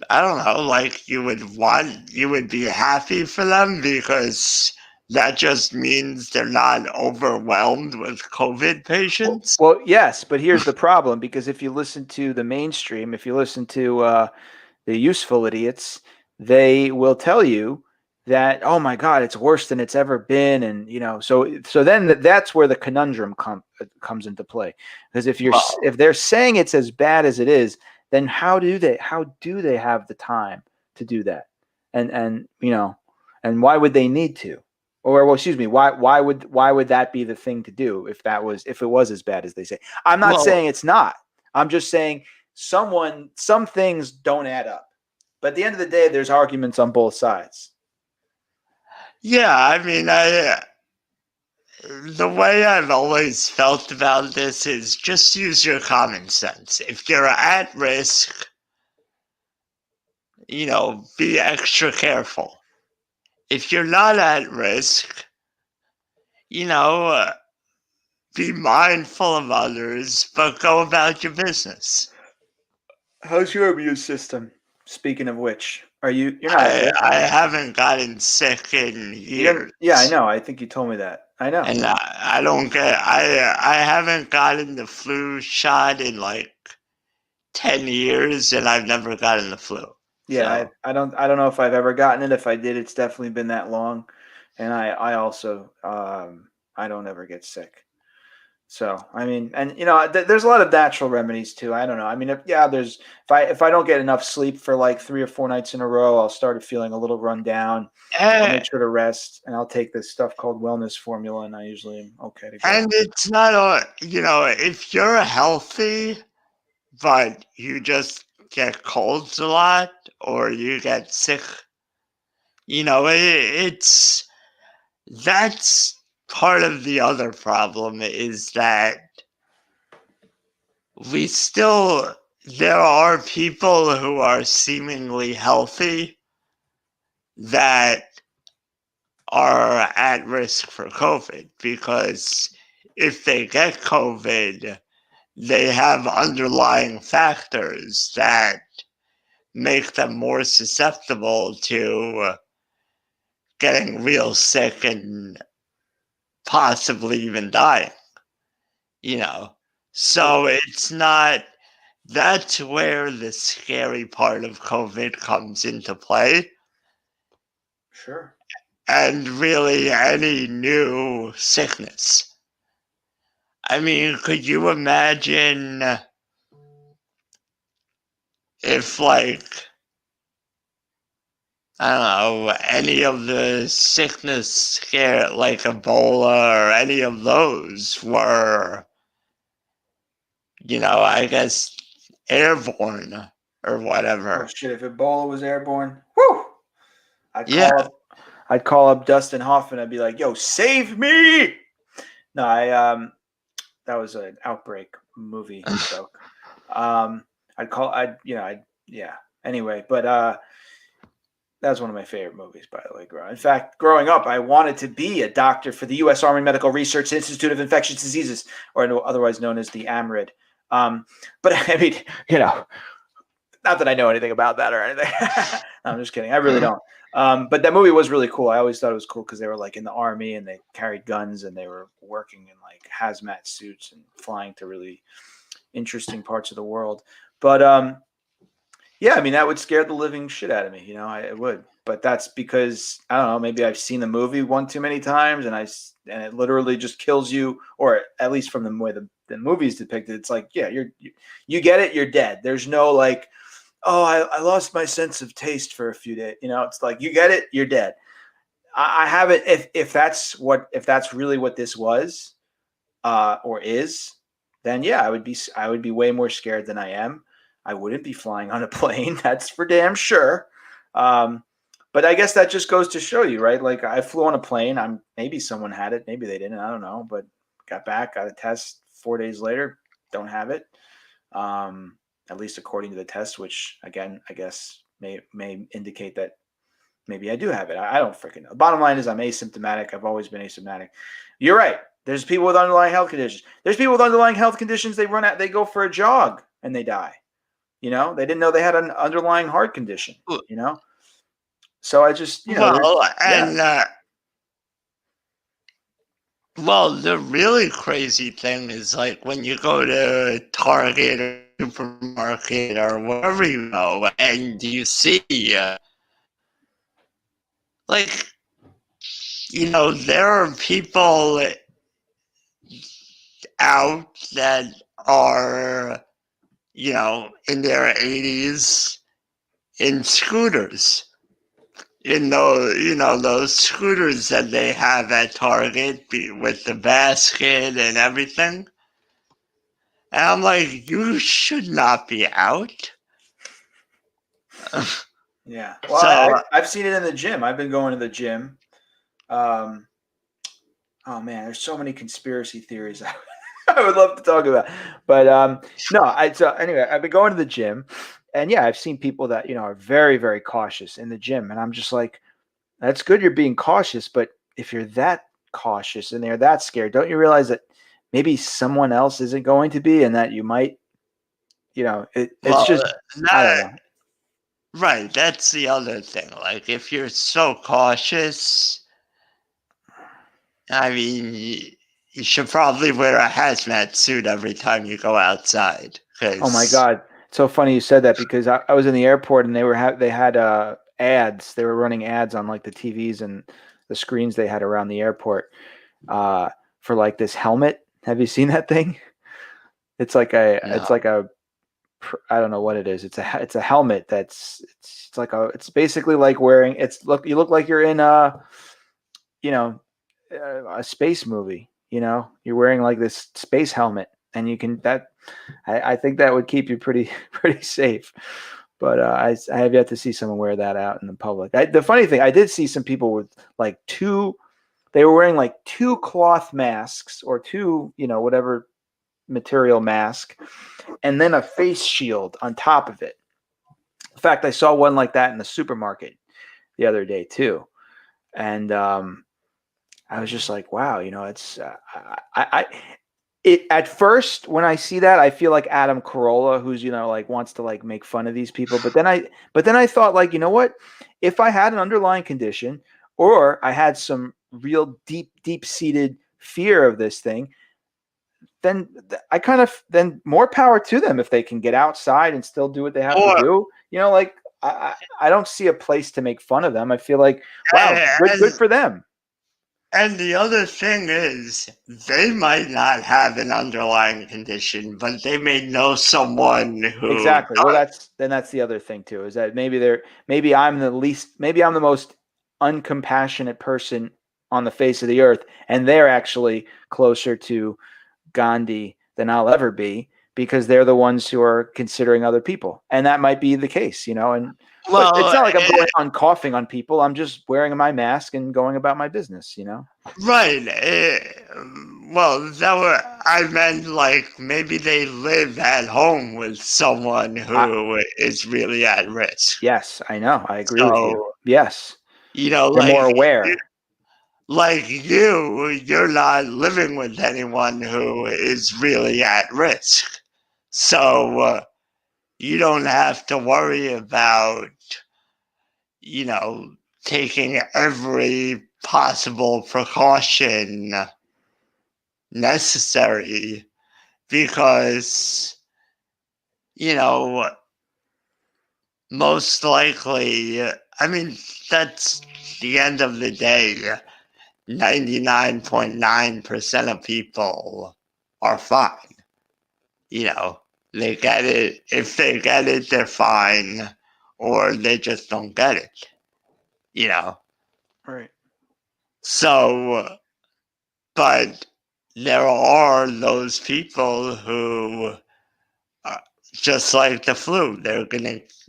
I don't know, like you would be happy for them because that just means they're not overwhelmed with COVID patients? well, yes, but here's the problem, because if you listen to the mainstream, if you listen to the useful idiots, they will tell you that, oh my God, it's worse than it's ever been, and so then that's where the conundrum comes into play, because Well, if they're saying it's as bad as it is, then how do they have the time to do that, and why would they need to, or well, excuse me, why would that be the thing to do if it was as bad as they say? I'm not well, saying it's not. I'm just saying some things don't add up. But at the end of the day, there's arguments on both sides. yeah, I mean, the way I've always felt about this is just use your common sense. If you're at risk, be extra careful. If you're not at risk, you know, uh, be mindful of others, but go about your business. How's your immune system? Speaking of which, you're not at risk. I haven't gotten sick in You didn't? Yeah, I years, know. I think you told me that. I know. and I don't get. I haven't gotten the flu shot in like 10 years, and I've never gotten the flu. Yeah, So I don't know if I've ever gotten it. If I did, it's definitely been that long. And I also I don't ever get sick. So I mean, and there's a lot of natural remedies too. I don't know. I mean, if I don't get enough sleep for like 3 or 4 nights in a row, I'll start feeling a little run down. I'll eh, make sure to rest, and I'll take this stuff called wellness formula, and I usually am okay to go. and it's not a if you're healthy, but you just get colds a lot or you get sick, it's that's part of the other problem is that we still there are people who are seemingly healthy that are at risk for COVID because if they get COVID, they have underlying factors that make them more susceptible to getting real sick and possibly even dying, you know. So it's not, that's where the scary part of COVID comes into play. Sure. And really any new sickness. I mean, could you imagine if, like, I don't know, any of the sickness scare, like Ebola or any of those were, I guess airborne or Oh whatever. shit! If Ebola was airborne, whoo! I'd Yeah. call up. I'd call up Dustin Hoffman. I'd be like, "Yo, save me!" No, that was an outbreak movie joke. I'd call. Yeah. Anyway, but that was one of my favorite movies, by the way. In fact, growing up, I wanted to be a doctor for the U.S. Army Medical Research Institute of Infectious Diseases, or otherwise known as the AMRID. But I mean, Not that I know anything about that or anything. No, I'm just kidding. I really don't. But that movie was really cool. I always thought it was cool because they were like in the army and they carried guns and they were working in like hazmat suits and flying to really interesting parts of the world. But yeah, I mean, that would scare the living shit out of me. It would. But that's because I don't know. Maybe I've seen the movie one too many times, and it literally just kills you, or at least from the way the movie's depicted, it's like, yeah, you get it, you're dead. There's no like, oh, I lost my sense of taste for a few days. It's like you get it, you're dead. I haven't. If that's really what this was, or is, then yeah, I would be way more scared than I am. I wouldn't be flying on a plane. That's for damn sure. But I guess that just goes to show you, right? Like I flew on a plane. Maybe someone had it. Maybe they didn't. I don't know. But got back, got a test 4 days later. Don't have it. At least according to the test, which again, I guess may indicate that maybe I do have it. I don't freaking know. Bottom line is I'm asymptomatic. I've always been asymptomatic. You're right. There's people with underlying health conditions. There's people with underlying health conditions. They go for a jog and they die. They didn't know they had an underlying heart condition. So I just, well, and well, the really crazy thing is like when you go to Target or supermarket or wherever you go, and you see, like, there are people out that are, in their 80s in scooters. Those scooters that they have at Target with the basket and everything. And I'm like, you should not be out. Yeah. Well, I've seen it in the gym. I've been going to the gym. Oh man, there's so many conspiracy theories I would love to talk about. But no, so anyway, I've been going to the gym, and yeah, I've seen people that are very, very cautious in the gym, and I'm just like, that's good you're being cautious, but if you're that cautious and they're that scared, don't you realize that maybe someone else isn't going to be, and that you might, it's just I don't know. Right, that's the other thing. Like, if you're so cautious, I mean, you should probably wear a hazmat suit every time you go outside. Oh my God. It's so funny you said that because I was in the airport and they had ads. They were running ads on like the TVs and the screens they had around the airport for like this helmet. Have you seen that thing? It's like a I don't know what it is. It's a helmet it's basically like wearing you look like you're in a space movie. You're wearing like this space helmet, and you can I think that would keep you pretty safe. But I have yet to see someone wear that out in the public. The funny thing, I did see some people with like they were wearing like 2 cloth masks or 2 whatever material mask, and then a face shield on top of it. In fact, I saw one like that in the supermarket the other day too, and I was just like, wow, it's at first when I see that, I feel like Adam Carolla, who's like wants to like make fun of these people, but then I thought, like, you know what, if I had an underlying condition or I had some real deep seated fear of this thing, then then more power to them if they can get outside and still do what they have to do. Like I don't see a place to make fun of them. I feel like, wow, good for them. And the other thing is, they might not have an underlying condition, but they may know someone who exactly. does. Well, that's the other thing too, is that maybe I'm the most uncompassionate person on the face of the earth, and they're actually closer to Gandhi than I'll ever be, because they're the ones who are considering other people, and that might be the case, and well, it's not like I'm going on coughing on people. I'm just wearing my mask and going about my business, Right. Well, I meant like maybe they live at home with someone who is really at risk. Yes, I know. I agree with you. Yes. They're like more aware. You're not living with anyone who is really at risk. So you don't have to worry about, taking every possible precaution necessary because, most likely, I mean, that's the end of the day. 99.9% of people are fine. They get it. If they get it, they're fine, or they just don't get it. Right. So, but there are those people who, just like the flu,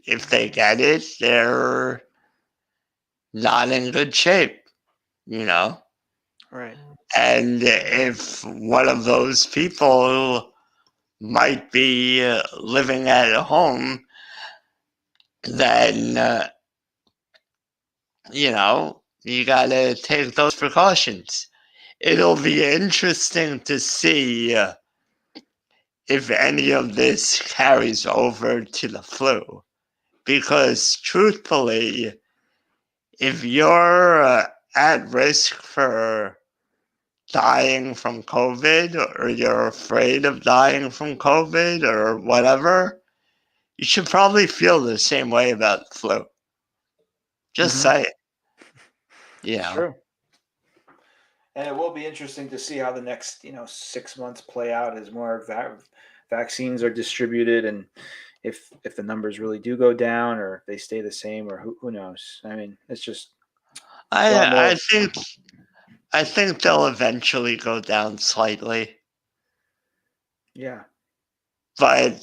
if they get it, they're not in good shape, Right. And if one of those people might be living at home, then, you gotta take those precautions. It'll be interesting to see if any of this carries over to the flu. Because truthfully, if you're at risk for dying from COVID, or you're afraid of dying from COVID or whatever, you should probably feel the same way about the flu. Just say it. It's true. And it will be interesting to see how the next 6 months play out as more vaccines are distributed, and if the numbers really do go down or if they stay the same, or who knows. I mean, it's just a lot more. I think they'll eventually go down slightly. Yeah. But,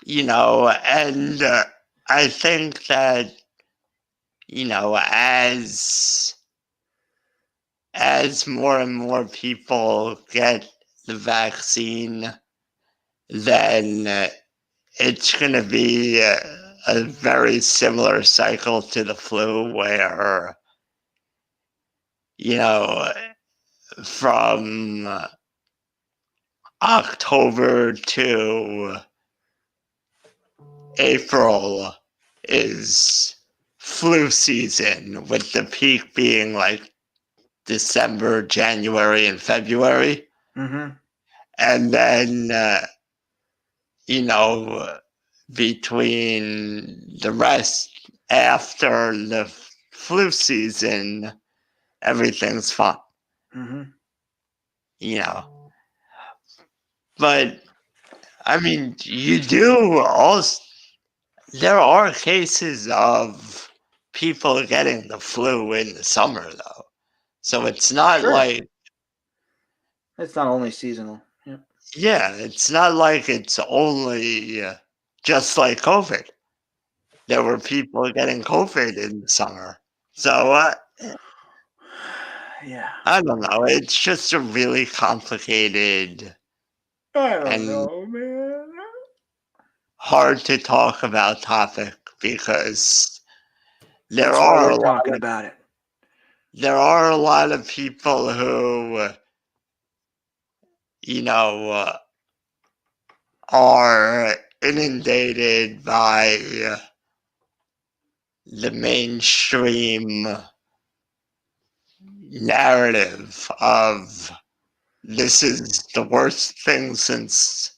and I think that, as more and more people get the vaccine, then it's going to be a very similar cycle to the flu where, from October to April is flu season, with the peak being like December, January, and February. Mm-hmm. And then, between the rest after the flu season, everything's fine. Mm-hmm. But I mean, there are cases of people getting the flu in the summer, though. So it's not like, it's not only seasonal. yeah, it's not like it's only just like COVID. There were people getting COVID in the summer. So, Yeah. I don't know. It's just a really complicated and man. hard to talk about topic because there That's why are we're talking about it. There are a lot of people who, are inundated by the mainstream narrative of this is the worst thing since,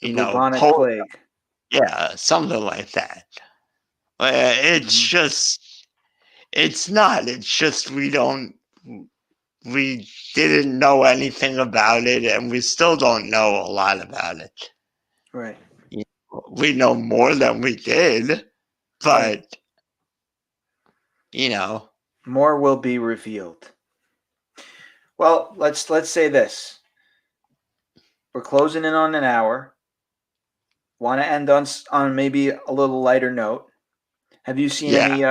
The bubonic polio. plague. Yeah, something like that. It's just, it's not. It's just we didn't know anything about it, and we still don't know a lot about it. Right. We know more than we did, but, more will be revealed. Well, let's say this. We're closing in on an hour. Want to end on maybe a little lighter note. Have you seen any?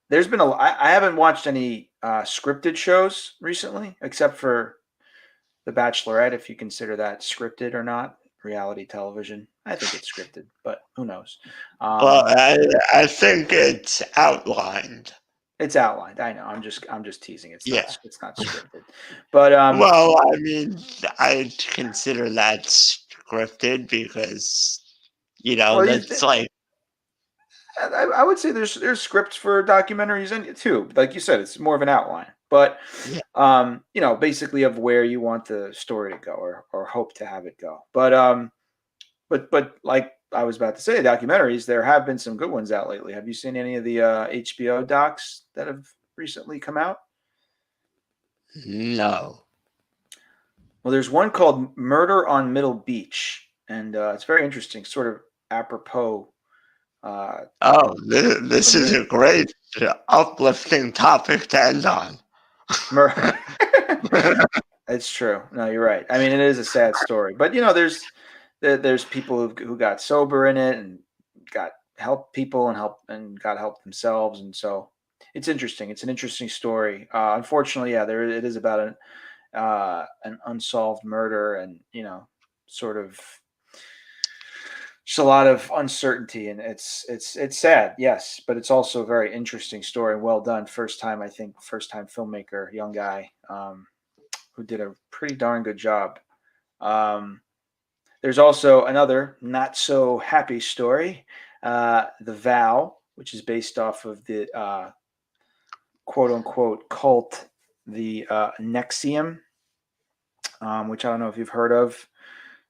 There's been I haven't watched any scripted shows recently, except for The Bachelorette, if you consider that scripted or not. Reality television. I think it's scripted, but who knows? Well, I think it's outlined. It's outlined. I know. I'm just teasing. It's Yeah. It's not scripted. But well, I mean, I consider that scripted because Well, that's like, I would say there's scripts for documentaries in it too. Like you said, it's more of an outline, but yeah. basically of where you want the story to go or hope to have it go. But like I was about to say, documentaries, there have been some good ones out lately. Have you seen any of the HBO docs that have recently come out? No. Well, there's one called Murder on Middle Beach, and it's very interesting, sort of apropos. Uh, Oh, this from is this a great uplifting topic to end on. murder. It's true. No, you're right. I mean, it is a sad story, but there's people who got sober in it and got help people and got help themselves, and so it's interesting. It's an interesting story. Unfortunately, yeah, there it is about an unsolved murder, and sort of just a lot of uncertainty, and it's sad, yes, but it's also a very interesting story. Well done, first time filmmaker, young guy, who did a pretty darn good job. Um, there's also another not so happy story, The Vow, which is based off of the quote unquote cult, the Nexium, which I don't know if you've heard of.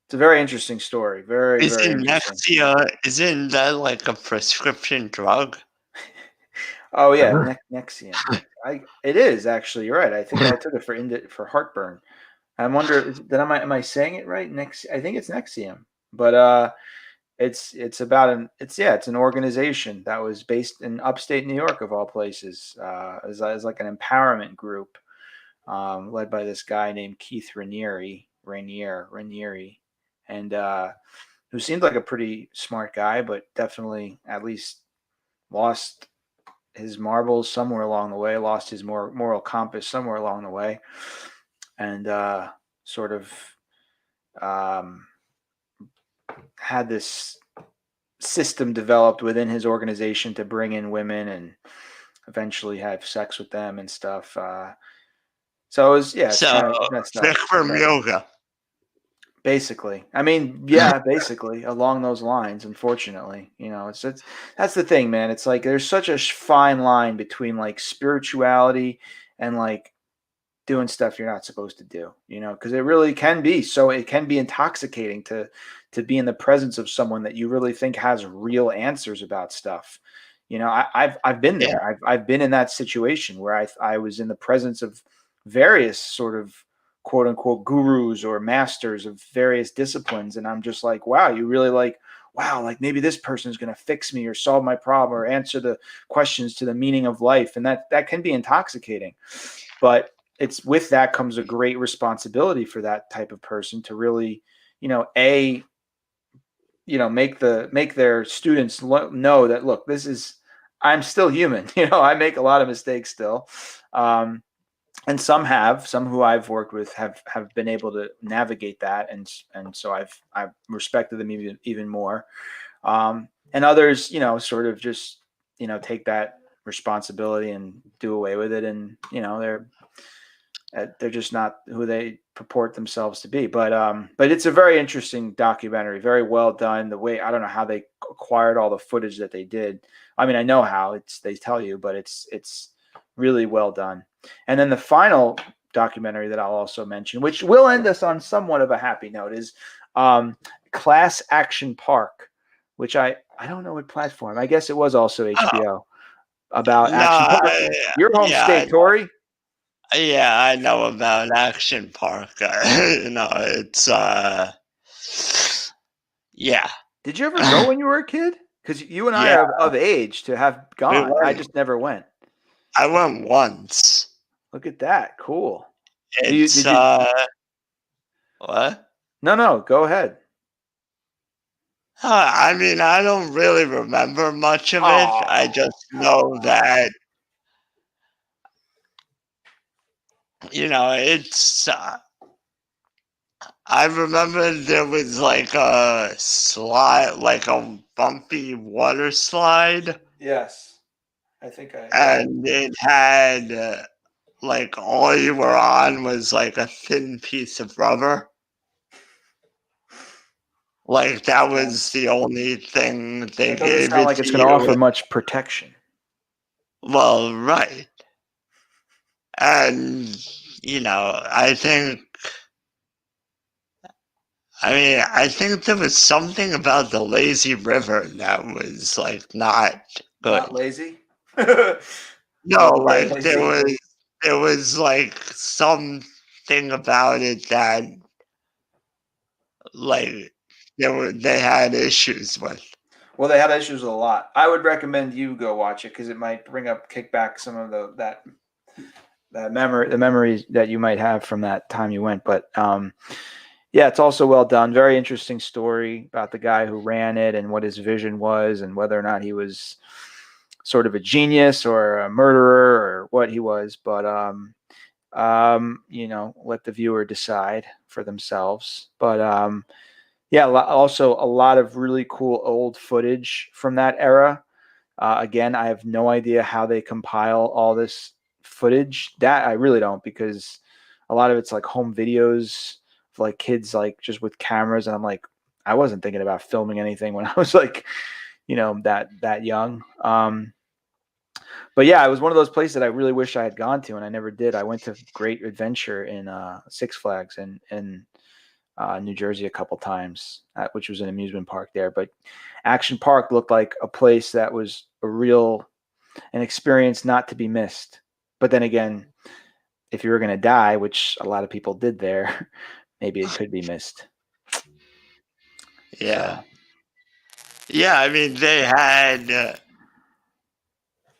It's a very interesting story. Very, very Isn't interesting. isn't that like a prescription drug? Oh yeah, Nexium. It is actually. You're right. I think I took it for heartburn. I wonder that am I saying it right? I think it's Nexium, but it's about it's an organization that was based in upstate New York of all places, as like an empowerment group, led by this guy named Keith Raniere, and who seemed like a pretty smart guy, but definitely at least lost his marbles somewhere along the way, lost his moral compass somewhere along the way, and sort of um, had this system developed within his organization to bring in women and eventually have sex with them and stuff. So it was, yeah, it's So kind of messed up. Bikram But yoga. basically, I mean, yeah, basically along those lines. Unfortunately, it's that's the thing, man. It's like there's such a fine line between like spirituality and like doing stuff you're not supposed to do, because it really can be. So it can be intoxicating to be in the presence of someone that you really think has real answers about stuff. I've been Yeah. there. I've been in that situation where I was in the presence of various sort of quote unquote gurus or masters of various disciplines, and I'm just like, wow, you really like maybe this person is going to fix me or solve my problem or answer the questions to the meaning of life, and that can be intoxicating. But it's with that comes a great responsibility for that type of person to really, make their students know that, look, I'm still human. I make a lot of mistakes still. And some who I've worked with have been able to navigate that. And so I've respected them even more. And others, sort of just, take that responsibility and do away with it. And, they're just not who they purport themselves to be. But it's a very interesting documentary, very well done. The way, I don't know how they acquired all the footage that they did. I mean, I know how they tell you, but it's really well done. And then the final documentary that I'll also mention, which will end us on somewhat of a happy note, is Class Action Park, which I don't know what platform. I guess it was also HBO, about No, Action Park. Your home state, Tori. Yeah, I know about Action Park. It's yeah. Did you ever go when you were a kid? Because you and I Yeah, are of age to have we gone. I went. just never went. I went once. Look at that. Cool. It's Did you? what? No. Go ahead. I mean, I don't really remember much of it. I Oh, just come know on. that it's. I remember there was like a slide, like a bumpy water slide, Yes. Yeah. and it had like all you were on was like a thin piece of rubber. Like, that was the only thing they It doesn't gave sound it like to it's going to you. offer much protection. Well, right. And, I think there was something about the lazy river that was, like, not Not good. lazy? No, Borderline like, lazy? there was, like, something about it that, like, they had issues with. Well, they had issues with a lot. I would recommend you go watch it because it might kick back some of that the memories that you might have from that time you went. But yeah, it's also well done. Very interesting story about the guy who ran it and what his vision was and whether or not he was sort of a genius or a murderer or what he was. But let the viewer decide for themselves. But yeah, also a lot of really cool old footage from that era. Again, I have no idea how they compile all this footage. That I really don't, because a lot of it's like home videos of like kids like just with cameras, and I'm like, I wasn't thinking about filming anything when I was like, that young. But yeah, it was one of those places that I really wish I had gone to, and I never did. I went to Great Adventure in Six Flags in New Jersey a couple times, which was an amusement park there. But Action Park looked like a place that was an experience not to be missed. But then again, if you were going to die, which a lot of people did there, maybe it could be missed. Yeah. So. Yeah, they had,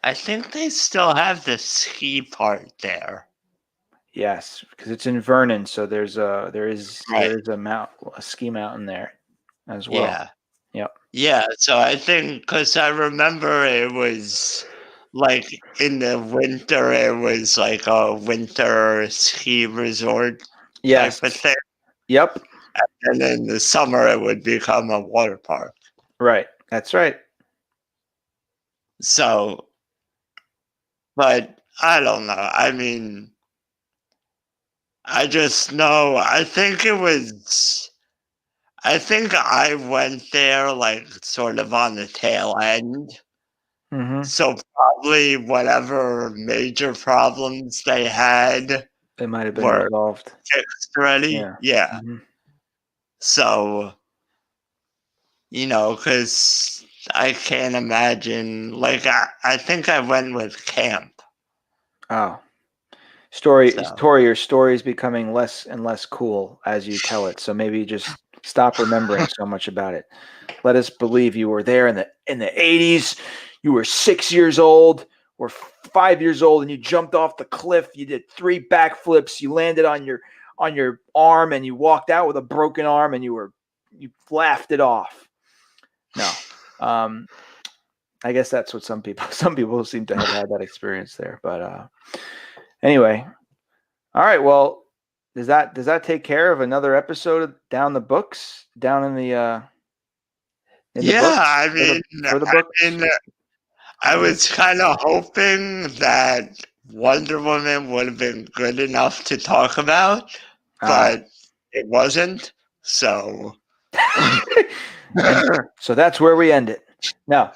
I think they still have the ski part there. Yes, because it's in Vernon, so there is Right. a ski mountain there as well. Yeah. Yep. Yeah, so I think, because I remember it was, like, in the winter, it was like a winter ski resort Yes. type of thing. Yep. And in the summer, it would become a water park. Right. That's right. So, but I don't know. I just know, I think I went there, like, sort of on the tail end. Mm-hmm. So probably whatever major problems they had It might have been were resolved. fixed already. Yeah. Yeah. Mm-hmm. So, because I can't imagine, like, I think I went with camp. Oh. So, Tori, your story is becoming less and less cool as you tell it. So maybe just stop remembering so much about it. Let us believe you were there in the 80s. You were 6 years old or 5 years old, and you jumped off the cliff. You did 3 backflips. You landed on your arm, and you walked out with a broken arm, and you laughed it off. No, I guess that's what some people seem to have had that experience there. But anyway. All right. Well, does that take care of another episode of Down the Books? Down in the yeah, books? For the books? I was kind of hoping that Wonder Woman would have been good enough to talk about, but it wasn't. So, So that's where we end it. No.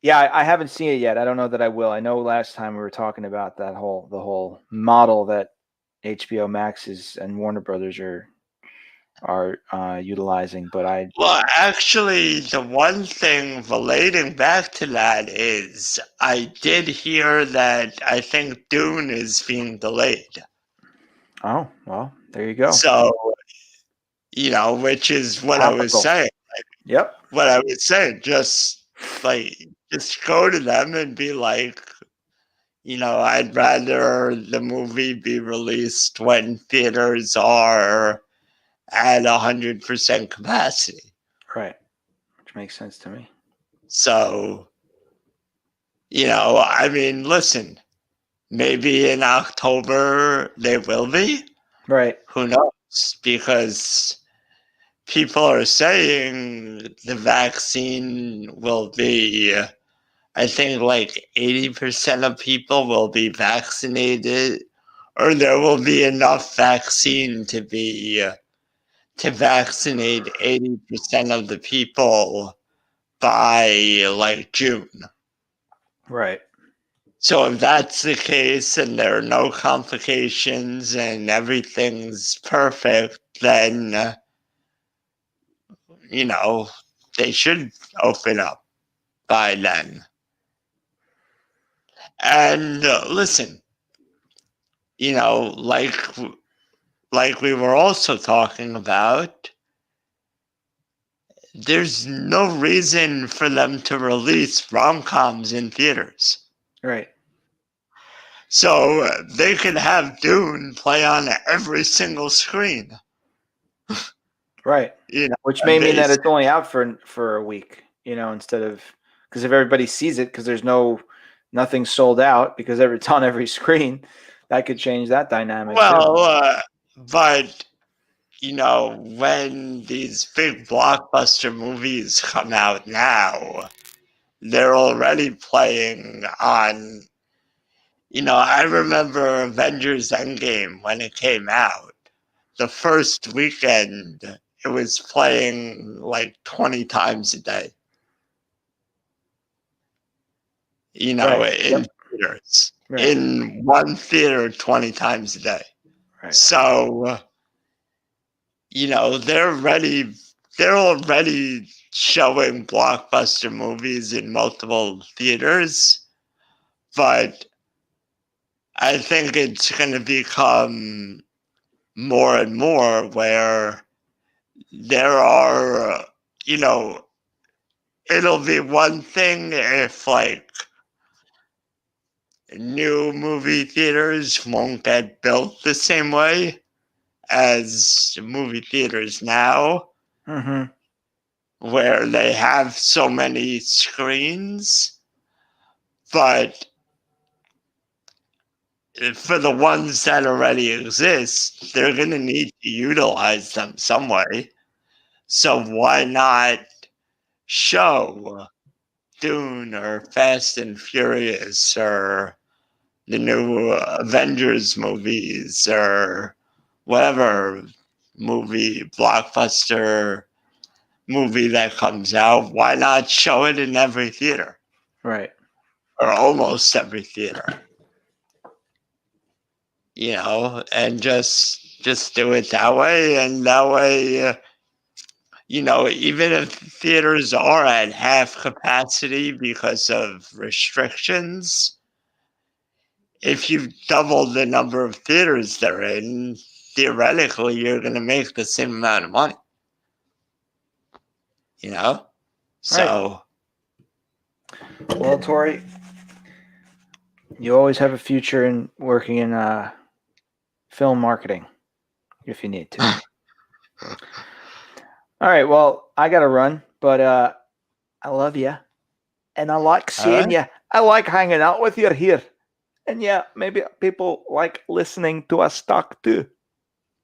Yeah, I haven't seen it yet. I don't know that I will. I know last time we were talking about the whole model that HBO Max and Warner Brothers are utilizing, but well, actually, the one thing relating back to that is I did hear that I think Dune is being delayed. Oh, well, there you go. So, which is what I was saying. Yep. What I was saying, just go to them and be like, I'd rather the movie be released when theaters are at 100% capacity. Right. Which makes sense to me. So, listen, maybe in October they will be. Right. Who knows? Because people are saying the vaccine will be, I think, like 80% of people will be vaccinated, or there will be enough vaccine to to vaccinate 80% of the people by like June. Right. So if that's the case and there are no complications and everything's perfect, then, they should open up by then. And listen, like we were also talking about, there's no reason for them to release rom-coms in theaters. Right. So they could have Dune play on every single screen. Right. Which may mean that it's only out for a week, instead of, because if everybody sees it, because there's nothing sold out because it's on every screen, that could change that dynamic. Well, but when these big blockbuster movies come out now, they're already playing on. I remember Avengers Endgame when it came out. The first weekend, it was playing like 20 times a day. Right. In theaters. Right. In one theater 20 times a day. Right. So, they're already showing blockbuster movies in multiple theaters, but I think it's going to become more and more where there are, it'll be one thing if like new movie theaters won't get built the same way as movie theaters now, where they have so many screens, but for the ones that already exist, they're going to need to utilize them some way. So why not show Dune or Fast and Furious or the new Avengers movies or whatever blockbuster movie that comes out? Why not show it in every theater? Right. Or almost every theater. And just do it that way. And that way, even if theaters are at half capacity because of restrictions, if you double the number of theaters they're in, theoretically, you're going to make the same amount of money. So. Right. Well, Tori, you always have a future in working in film marketing if you need to. All right. Well, I got to run, but I love you. And I like seeing you. I like hanging out with you here. And yeah, maybe people like listening to us talk too.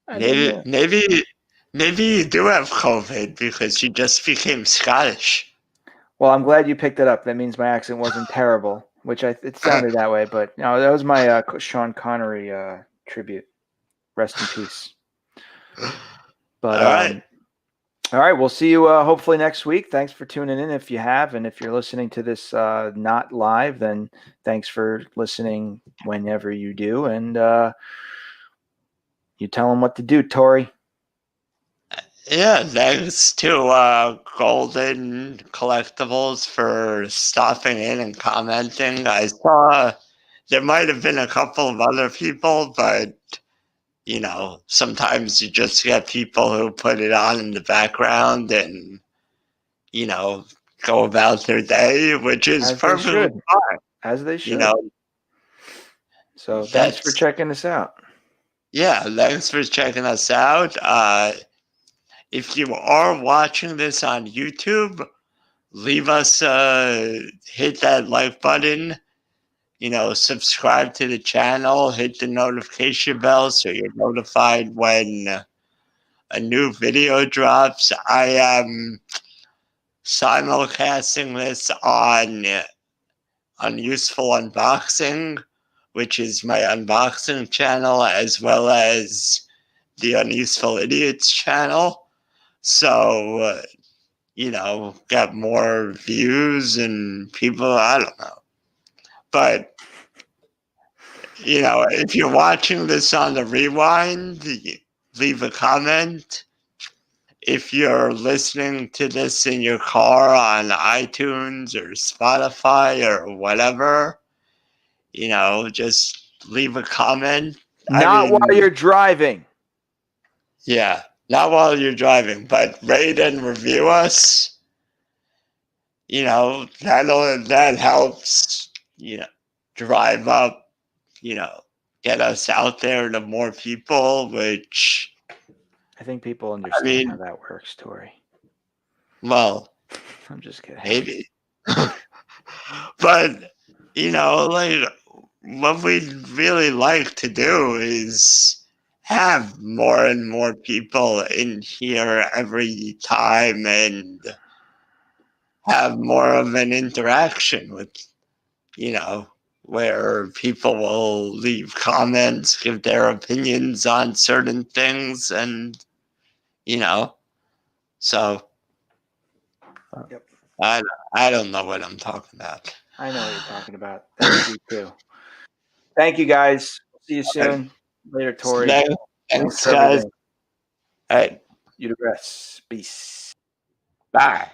Maybe you do have COVID because you just became Scottish. Well, I'm glad you picked it up. That means my accent wasn't terrible, which it sounded that way. But no, that was my Sean Connery tribute. Rest in peace. But all right, we'll see you hopefully next week. Thanks for tuning in if you have. And if you're listening to this not live, then thanks for listening whenever you do. And you tell them what to do, Tori. Yeah, thanks to Golden Collectibles for stopping in and commenting. I saw there might have been a couple of other people, but sometimes you just get people who put it on in the background and, go about their day, which is perfectly fine. As they should. So thanks for checking us out. Yeah, thanks for checking us out. If you are watching this on YouTube, leave us hit that like button. Subscribe to the channel, hit the notification bell so you're notified when a new video drops. I am simulcasting this on Unuseful Unboxing, which is my unboxing channel, as well as the Unuseful Idiots channel. So, get more views and people, I don't know. But, if you're watching this on the rewind, leave a comment. If you're listening to this in your car on iTunes or Spotify or whatever, just leave a comment. Not while you're driving. Yeah, not while you're driving, but rate and review us. That helps, drive up, get us out there to more people, which I think people understand how that works, Tori. Well, I'm just kidding. Maybe. But, what we'd really like to do is have more and more people in here every time and have more of an interaction with, where people will leave comments, give their opinions on certain things, and, so Yep. I don't know what I'm talking about. I know what you're talking about. Thank you, too. Thank you, guys. See you soon. Later, Tori. Thanks, guys. All right. You the rest. Peace. Bye.